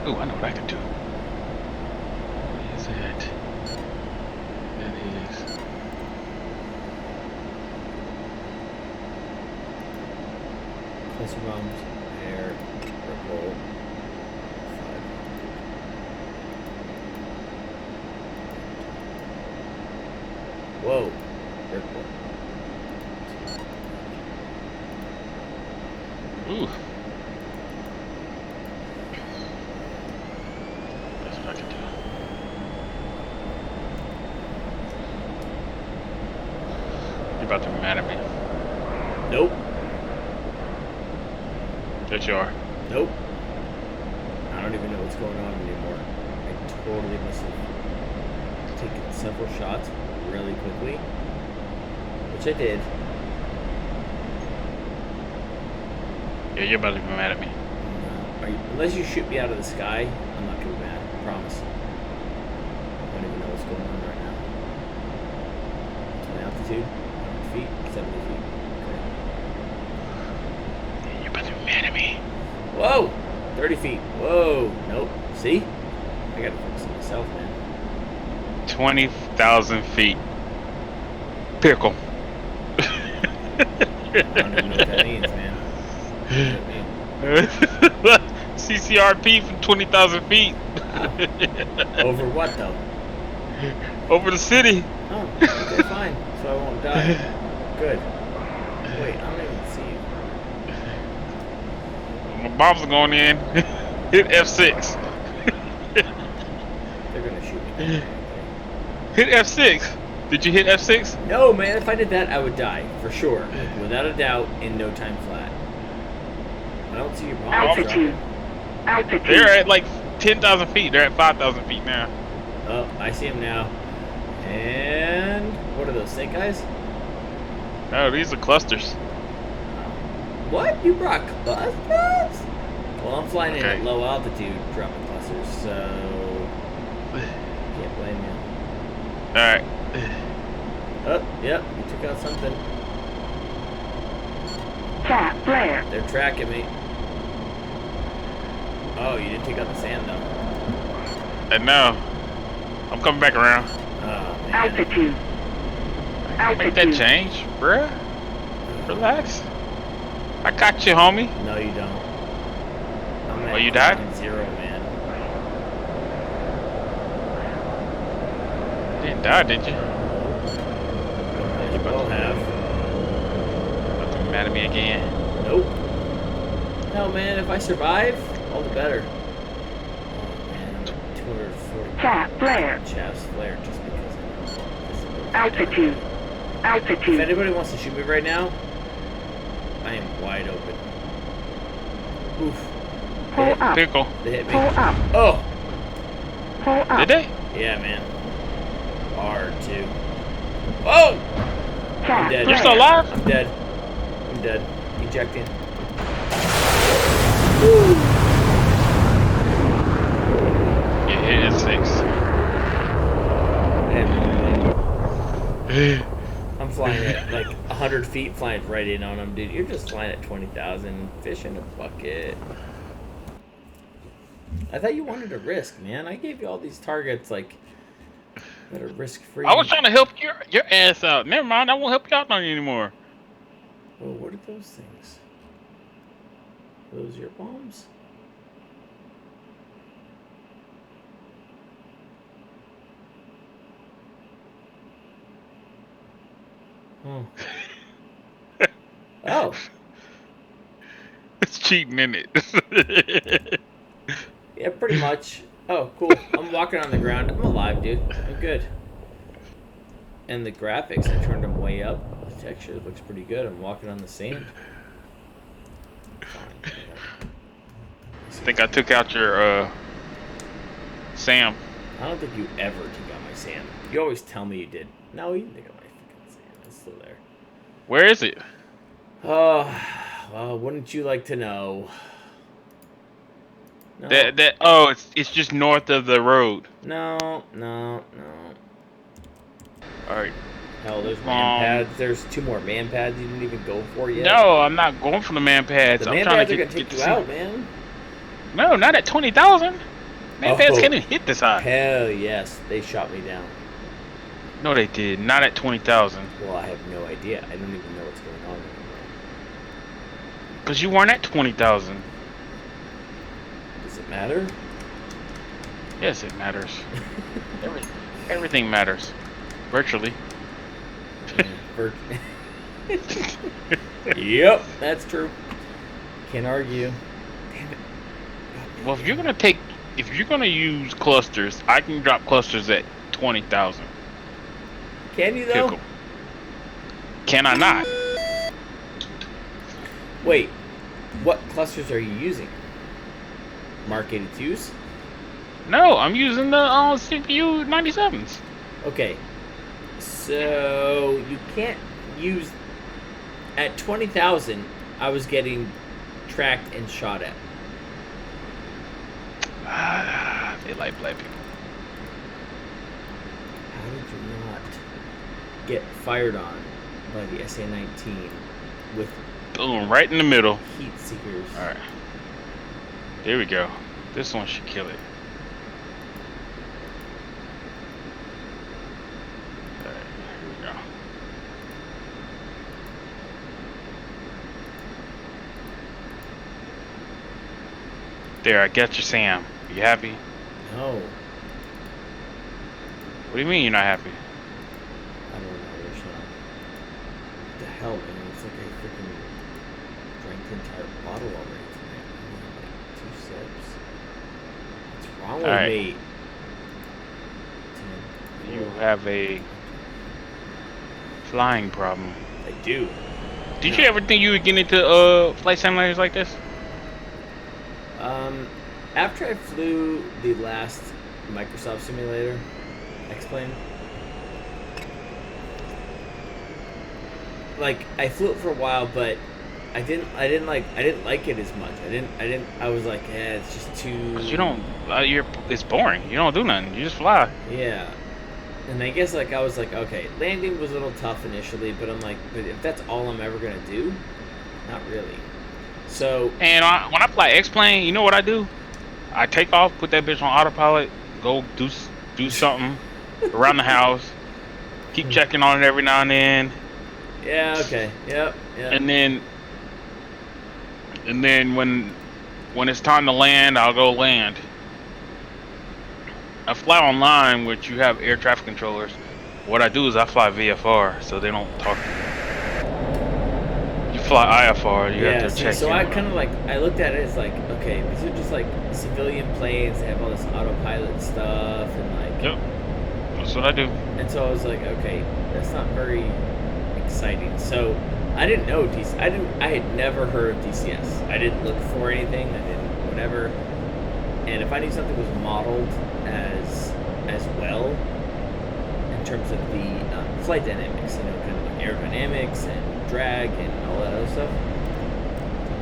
Speaker 1: Ooh, I know what I can do. What is it? That is.
Speaker 2: Cluster bombs, air, purple. Whoa, purple.
Speaker 1: Ooh. That's what I can do. You're about to be mad at me.
Speaker 2: Nope,
Speaker 1: Yes, you are.
Speaker 2: nope. I don't even know what's going on anymore. I totally must have taken several shots really quickly, which I did.
Speaker 1: Yeah, you're about to be mad at me.
Speaker 2: Unless you shoot me out of the sky, I'm not gonna be mad. I promise. I don't even know what's going on right now. My altitude, 100 feet, 70 feet. Okay.
Speaker 1: Yeah, you're about to be mad at me.
Speaker 2: Whoa! 30 feet. Whoa! Nope. See? I gotta focus on myself, man.
Speaker 1: 20,000 feet. Pickle.
Speaker 2: I don't even know what that means, man. What does that mean?
Speaker 1: CCRP from 20,000 feet.
Speaker 2: Over what, though?
Speaker 1: Over the city.
Speaker 2: Oh, okay, fine. So I won't die. Good. Wait, I don't even see you.
Speaker 1: My bombs are going in. Hit F6.
Speaker 2: They're gonna shoot me.
Speaker 1: Hit F6. Did you hit F6?
Speaker 2: No, man, if I did that, I would die, for sure. Like, without a doubt, in no time flat. I don't see your bombs
Speaker 4: Altitude.
Speaker 2: dropping.
Speaker 4: Altitude.
Speaker 1: They're at like 10,000 feet. They're at 5,000 feet now.
Speaker 2: Oh, I see him now. And what are those, snake eyes?
Speaker 1: Oh, these are clusters.
Speaker 2: What? You brought clusters? Well, I'm flying in
Speaker 1: Okay.
Speaker 2: at low altitude, dropping clusters, so can't blame you.
Speaker 1: Alright.
Speaker 2: Oh, yep, you took out something.
Speaker 4: Cat flare.
Speaker 2: They're tracking me. Oh, you didn't take out the sand though.
Speaker 1: And now, I'm coming back around.
Speaker 2: Oh man.
Speaker 4: Altitude.
Speaker 1: Make that
Speaker 4: Altitude.
Speaker 1: change, bruh. Relax. I got you, homie.
Speaker 2: No, you don't. I'm at
Speaker 1: Oh, you died?
Speaker 2: ground zero, man.
Speaker 1: You didn't die, did you?
Speaker 2: You both have.
Speaker 1: About to be mad at me again.
Speaker 2: Nope. No, man, if I survive, all the better. Oh, man, I'm at 240
Speaker 4: Cat flare.
Speaker 2: chaps flare just because I know this is
Speaker 4: Altitude.
Speaker 2: If
Speaker 4: Altitude.
Speaker 2: anybody wants to shoot me right now, I am wide open. Oof.
Speaker 4: Pull up.
Speaker 1: Pickle.
Speaker 2: They hit me.
Speaker 4: Pull up.
Speaker 2: Oh!
Speaker 4: Pull up.
Speaker 1: Did they?
Speaker 2: Yeah, man. Hard, too. Oh!
Speaker 4: Cat
Speaker 2: dead.
Speaker 1: You're
Speaker 4: flare.
Speaker 1: still alive?
Speaker 2: I'm dead. I'm dead. Ejecting.
Speaker 1: You hit F6.
Speaker 2: And I'm flying at like 100 feet, flying right in on them, dude. You're just flying at 20,000, fish in a bucket. I thought you wanted a risk, man. I gave you all these targets, like, that are risk-free.
Speaker 1: I was trying to help your ass out. Never mind, I won't help you out none anymore.
Speaker 2: Oh, what are those things? Are those your bombs? Oh. Oh.
Speaker 1: It's cheating, isn't it?
Speaker 2: Yeah, pretty much. Oh, cool. I'm walking on the ground. I'm alive, dude. I'm good. And the graphics, I turned them way up. The texture looks pretty good. I'm walking on the sand. Fine.
Speaker 1: I think I took out your Sam.
Speaker 2: I don't think you ever took out my sand. You always tell me you did. No, you didn't take out my fucking sand. It's still there.
Speaker 1: Where is it?
Speaker 2: Oh, well, wouldn't you like to know? No,
Speaker 1: It's just north of the road.
Speaker 2: no.
Speaker 1: All right.
Speaker 2: Hell, there's man pads. There's 2 more man pads you didn't even go for yet.
Speaker 1: No, I'm not going for the man pads.
Speaker 2: The
Speaker 1: I'm
Speaker 2: man
Speaker 1: trying
Speaker 2: pads
Speaker 1: to
Speaker 2: are gonna take you out, man.
Speaker 1: No, not at 20,000. Man pads can't even hit this high.
Speaker 2: Hell yes, they shot me down.
Speaker 1: No, they did. Not at 20,000.
Speaker 2: Well, I have no idea. I don't even know what's going on anymore.
Speaker 1: Because you weren't at 20,000.
Speaker 2: Does it matter?
Speaker 1: Yes, it matters. Everything matters. Virtually.
Speaker 2: Yep, that's true. Can't argue. Damn it.
Speaker 1: Well, if you're gonna use clusters, I can drop clusters at 20,000.
Speaker 2: Can you though?
Speaker 1: Pickle. Can I not?
Speaker 2: Wait, what clusters are you using? Mark 82s?
Speaker 1: No, I'm using the CPU 97s.
Speaker 2: Okay, so you can't use at 20,000. I was getting tracked and shot at.
Speaker 1: They like black people.
Speaker 2: How did you not get fired on by the SA-19 with
Speaker 1: Boom, right in the middle.
Speaker 2: heat seekers?
Speaker 1: All right. There we go. This one should kill it. All right, here we go. There, I got you, Sam. You happy?
Speaker 2: No,
Speaker 1: What do you mean you're not happy?
Speaker 2: I don't know. There's not. What the hell, man? It's like I freaking drank the entire bottle already tonight. I only had like 2 sips. What's wrong with
Speaker 1: Alright.
Speaker 2: me?
Speaker 1: You have a flying problem.
Speaker 2: I do.
Speaker 1: Did you ever think you would get into flight simulators like this?
Speaker 2: After I flew the last Microsoft simulator, X-Plane, like I flew it for a while, but I didn't like it as much. I was like, yeah, it's just too.
Speaker 1: Cause you don't. It's boring. You don't do nothing. You just fly.
Speaker 2: Yeah. And I guess like I was like, okay, landing was a little tough initially, but I'm like, but if that's all I'm ever gonna do, not really. So
Speaker 1: And when I fly X-plane, you know what I do? I take off, put that bitch on autopilot, go do something around the house, keep checking on it every now and then,
Speaker 2: yeah, okay, yep.
Speaker 1: and then when it's time to land, I'll go land. I fly online, which you have air traffic controllers. What I do is I fly VFR, so they don't talk to you. You fly IFR, you have to check.
Speaker 2: So
Speaker 1: in
Speaker 2: I
Speaker 1: with
Speaker 2: kind of like I looked at it as like, okay, these are just like civilian planes. They have all this autopilot stuff and like.
Speaker 1: Yep, that's what I do.
Speaker 2: And so I was like, okay, that's not very exciting. So I didn't know I had never heard of DCS. I didn't look for anything. I didn't whatever. And if I knew something was modeled as well in terms of the flight dynamics, you know, kind of like aerodynamics and drag and all that other stuff,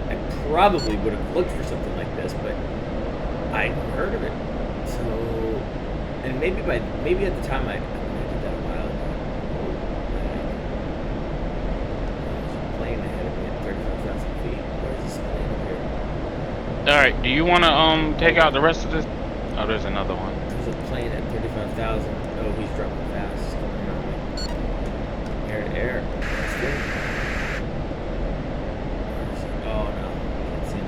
Speaker 2: I probably would have looked for something like this, but I hadn't heard of it. So, and maybe at the time I did that a while ago. There's a plane ahead of me at 35,000 feet. Where's this plane up here?
Speaker 1: All right, do you want to take out the rest of this? Oh, there's another one.
Speaker 2: There's a plane at 35,000. Oh, he's dropping fast. He's coming around me. Air to air. That's good. Oh no, can't see him.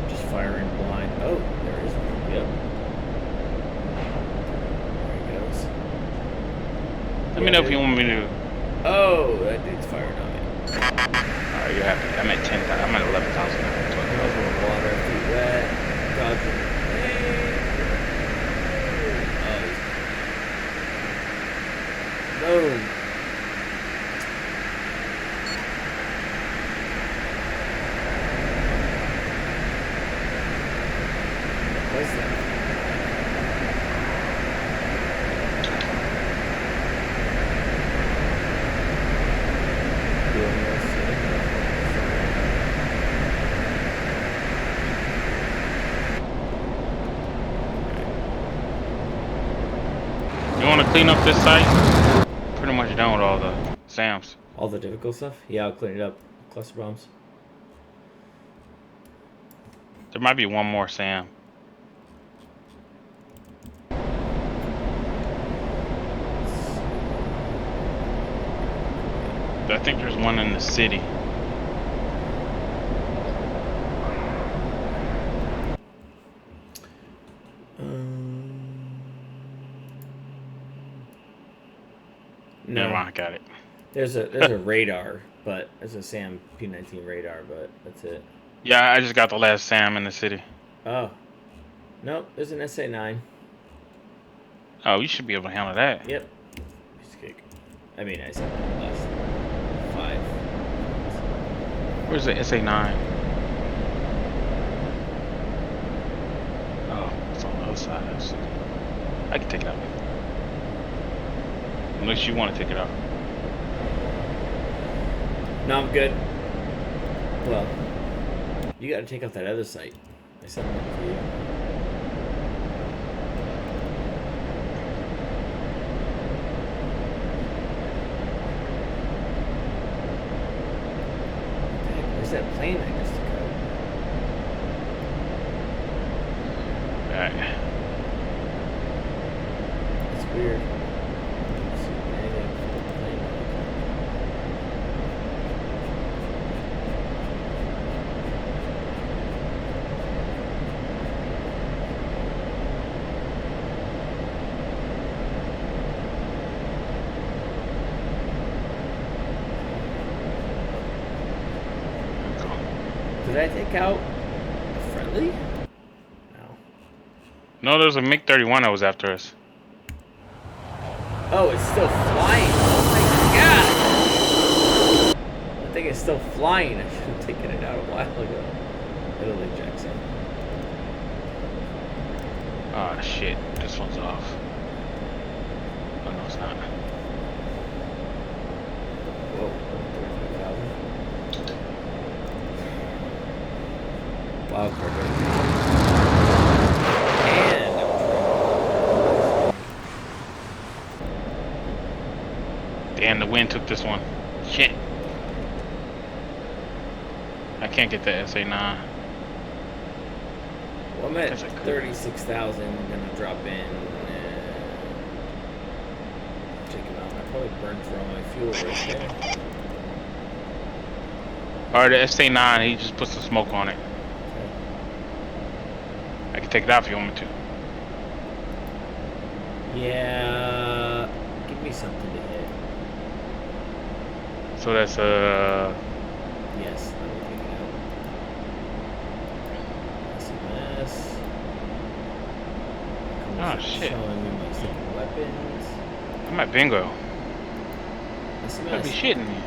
Speaker 2: Just firing blind. Oh, there is one. Yep. There he goes.
Speaker 1: Let me know if you want me to.
Speaker 2: Oh, that dude's firing on me.
Speaker 1: Alright, you're happy. I'm at 10,000. I'm at 11,000.
Speaker 2: Water, feet wet. Dodging. Boom. What's that?
Speaker 1: want to clean up this site? Pretty much done with all the SAMs.
Speaker 2: All the difficult stuff? Yeah, I'll clean it up. Cluster bombs.
Speaker 1: There might be one more SAM. I think there's one in the city.
Speaker 2: No,
Speaker 1: Never mind, I got it.
Speaker 2: there's a radar, but there's a SAM P19 radar, but that's it.
Speaker 1: Yeah, I just got the last SAM in the city.
Speaker 2: Oh, nope, there's an SA9.
Speaker 1: Oh, you should be able to handle that.
Speaker 2: Yep. Piece of cake. I mean, I said last 5.
Speaker 1: Where's the SA9? Oh, it's on the other side of the city. I can take it out. Unless you want to take it out.
Speaker 2: No, I'm good. Well, you got to take out that other site. I said that for you. Where's that plane I just took out?
Speaker 1: Alright.
Speaker 2: It's weird. Let's see, negative plane. Did I take out a friendly? No.
Speaker 1: No, there's a MiG-31 that was after us.
Speaker 2: Oh, it's still flying. Oh my god! That thing is still flying. I should have taken it out a while ago. It'll eject some.
Speaker 1: Ah, shit. This one's off. Oh, no, it's not.
Speaker 2: Whoa. 35,000. Wild card. And
Speaker 1: Damn, the wind took this one. Shit. I can't get the SA9.
Speaker 2: well, I'm at
Speaker 1: That's a good-
Speaker 2: 36,000. I'm gonna drop in and take it out. I probably burned through all my fuel right there.
Speaker 1: Alright, the SA9, he just put some smoke on it. I can take it out if you want me to.
Speaker 2: Yeah, give me something to hit.
Speaker 1: So that's
Speaker 2: Yes, let me take it out. SMS.
Speaker 1: Oh, shit.
Speaker 2: Showing me my second weapons.
Speaker 1: I'm at bingo. You gotta be
Speaker 2: SMS.
Speaker 1: shitting me.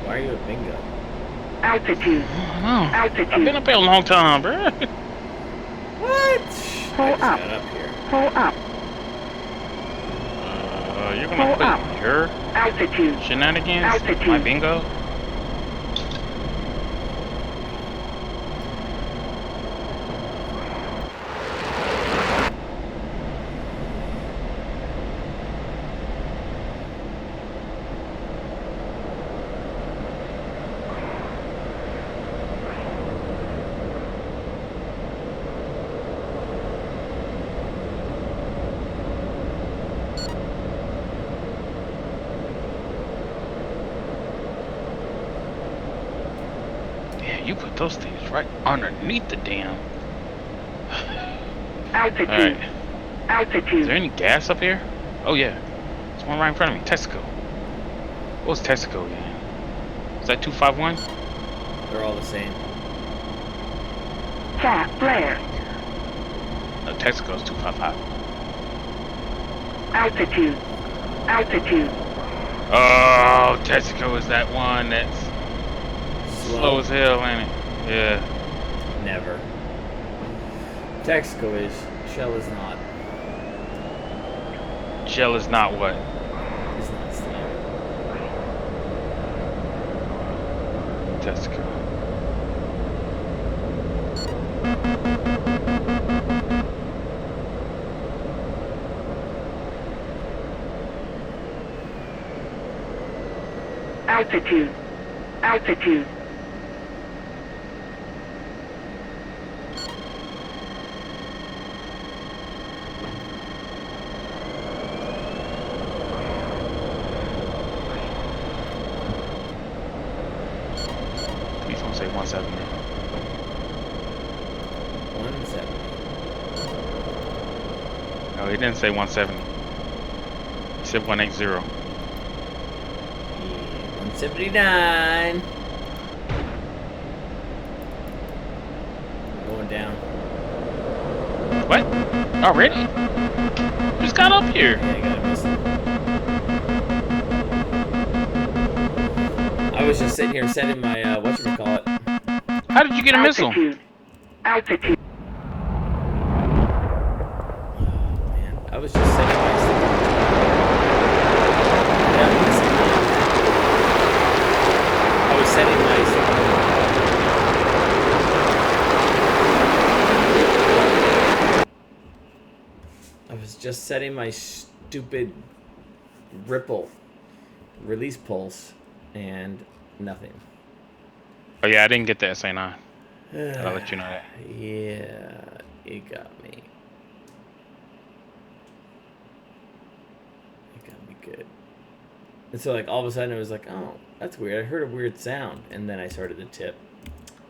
Speaker 2: Why are you at bingo?
Speaker 4: Altitude.
Speaker 1: I don't know.
Speaker 4: Altitude.
Speaker 1: I've been up here a long time, bro.
Speaker 2: What?
Speaker 4: Pull
Speaker 2: I just
Speaker 4: up.
Speaker 2: got up here.
Speaker 4: Pull up.
Speaker 1: You're gonna
Speaker 4: Pull up.
Speaker 1: put your
Speaker 4: Altitude.
Speaker 1: shenanigans,
Speaker 4: Altitude.
Speaker 1: my bingo. Yeah, you put those things right underneath the dam.
Speaker 4: Altitude.
Speaker 1: Alright. Is
Speaker 4: Altitude.
Speaker 1: there any gas up here? Oh yeah. There's one right in front of me. Texaco. What's Texaco again? Is that 251?
Speaker 2: They're all the same.
Speaker 4: Fat flare.
Speaker 1: No, Texaco's 255.
Speaker 4: Altitude. Altitude.
Speaker 1: Oh, Texaco is that one that's slow as hell, ain't it? Yeah.
Speaker 2: Never. Texaco is. Shell is not.
Speaker 1: Shell is not what?
Speaker 2: It's not slow.
Speaker 1: Texaco.
Speaker 4: Altitude. Altitude.
Speaker 1: Please don't say 170.
Speaker 2: 170.
Speaker 1: No, he didn't say 170. He said 180.
Speaker 2: 179. Going down.
Speaker 1: What? Already? Just got up here.
Speaker 2: Yeah, I gotta miss it. I was just sitting here setting my whatchamacallit.
Speaker 1: How did you get a missile?
Speaker 4: Altitude. Altitude.
Speaker 2: Man, I was just setting my yeah, I was setting my I was just setting my stupid ripple release pulse and nothing.
Speaker 1: Oh yeah, I didn't get the SA9. I'll let you know that.
Speaker 2: Yeah, it got me. It got me good. And so, like, all of a sudden, it was like, oh, that's weird. I heard a weird sound, and then I started to tip,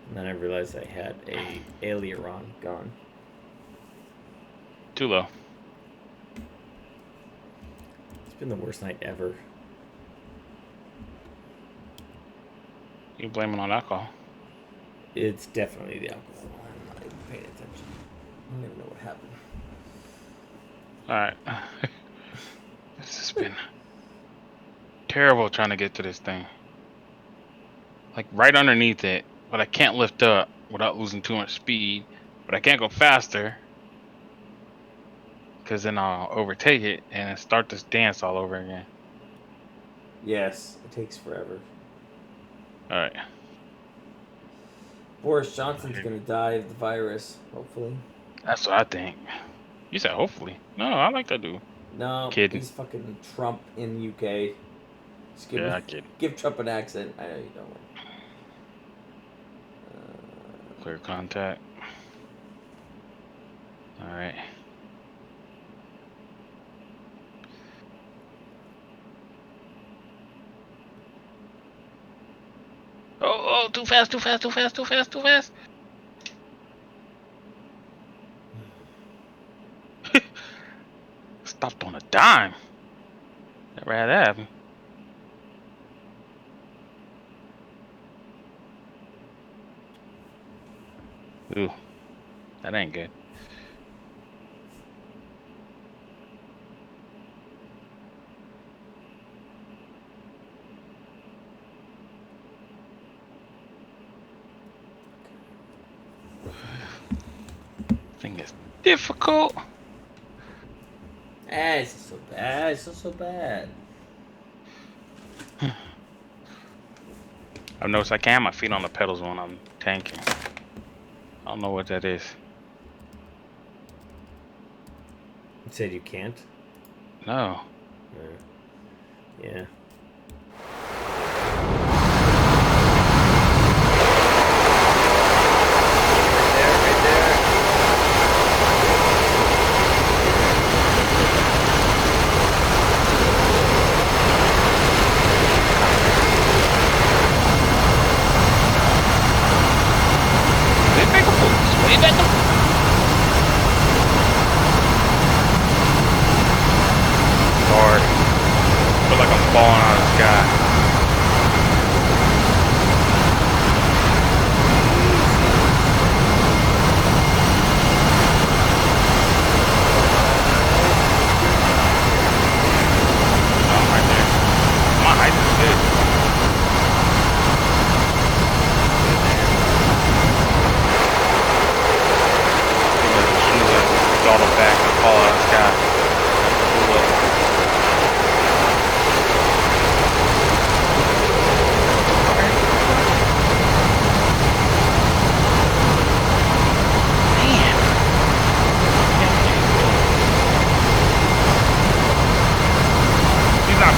Speaker 2: and then I realized I had a aileron gone.
Speaker 1: Too low.
Speaker 2: It's been the worst night ever.
Speaker 1: You blame it on alcohol.
Speaker 2: It's definitely the alcohol. I'm not even paying attention. I don't even know what happened.
Speaker 1: Alright. This has been terrible trying to get to this thing. Like right underneath it, but I can't lift up without losing too much speed. But I can't go faster, because then I'll overtake it and start this dance all over again.
Speaker 2: Yes, it takes forever.
Speaker 1: Alright.
Speaker 2: Boris Johnson's gonna die of the virus, hopefully.
Speaker 1: That's what I think. You said hopefully. No, I like that dude.
Speaker 2: No,
Speaker 1: Kidding.
Speaker 2: he's fucking Trump in UK. Just give,
Speaker 1: Yeah, I kid.
Speaker 2: give Trump an accent. I know you don't.
Speaker 1: Clear contact. Alright. Oh, too fast, too fast, too fast, too fast, too fast. Stopped on a dime. Never had that happen. Ooh, that ain't good. Thing is difficult.
Speaker 2: It's not so bad. It's not so bad.
Speaker 1: I've noticed I can't have my feet on the pedals when I'm tanking. I don't know what that is.
Speaker 2: You said you can't?
Speaker 1: No.
Speaker 2: Yeah.
Speaker 1: Hard. Feel like I'm falling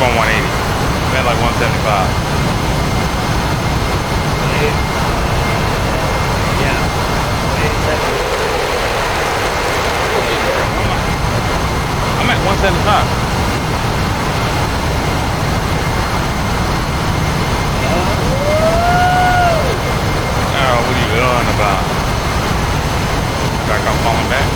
Speaker 1: on 180. I'm at like 175.
Speaker 2: Yeah. 187.
Speaker 1: I'm at 175. Oh, what are you on about? Back up, falling back.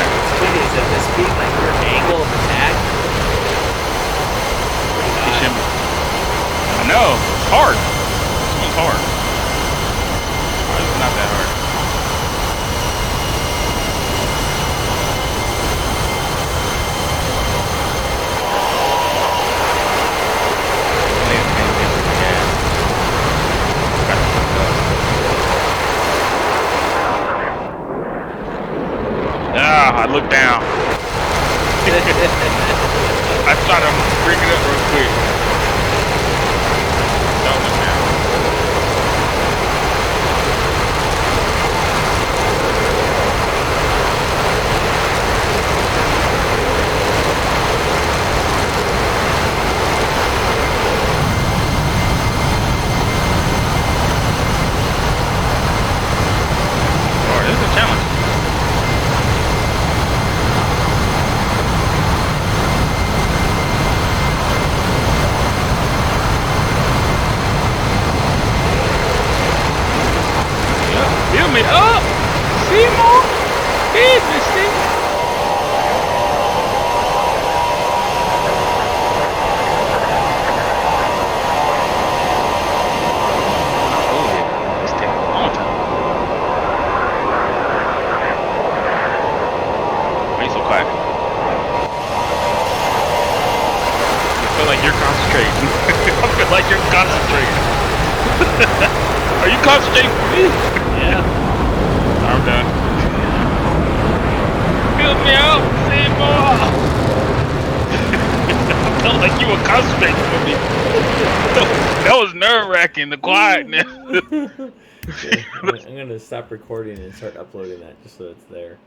Speaker 2: What's funny is at this speed, like your angle of attack.
Speaker 1: I know. It's hard. This one's hard. It's not that hard. I looked down. I tried to bring it up real quick. Don't look down. Oh, this is a challenge. Fill me up, Seymour. Business, see? Oh yeah, this takes a long time. Why are you so quiet? I feel like you're concentrating. I feel like you're concentrating. Are you concentrating for me?
Speaker 2: Yeah.
Speaker 1: I'm done. Fill me up, Seymour. I felt like you were concentrating for me. That was nerve-wracking, the quietness.
Speaker 2: Okay, I'm gonna stop recording and start uploading that just so it's there.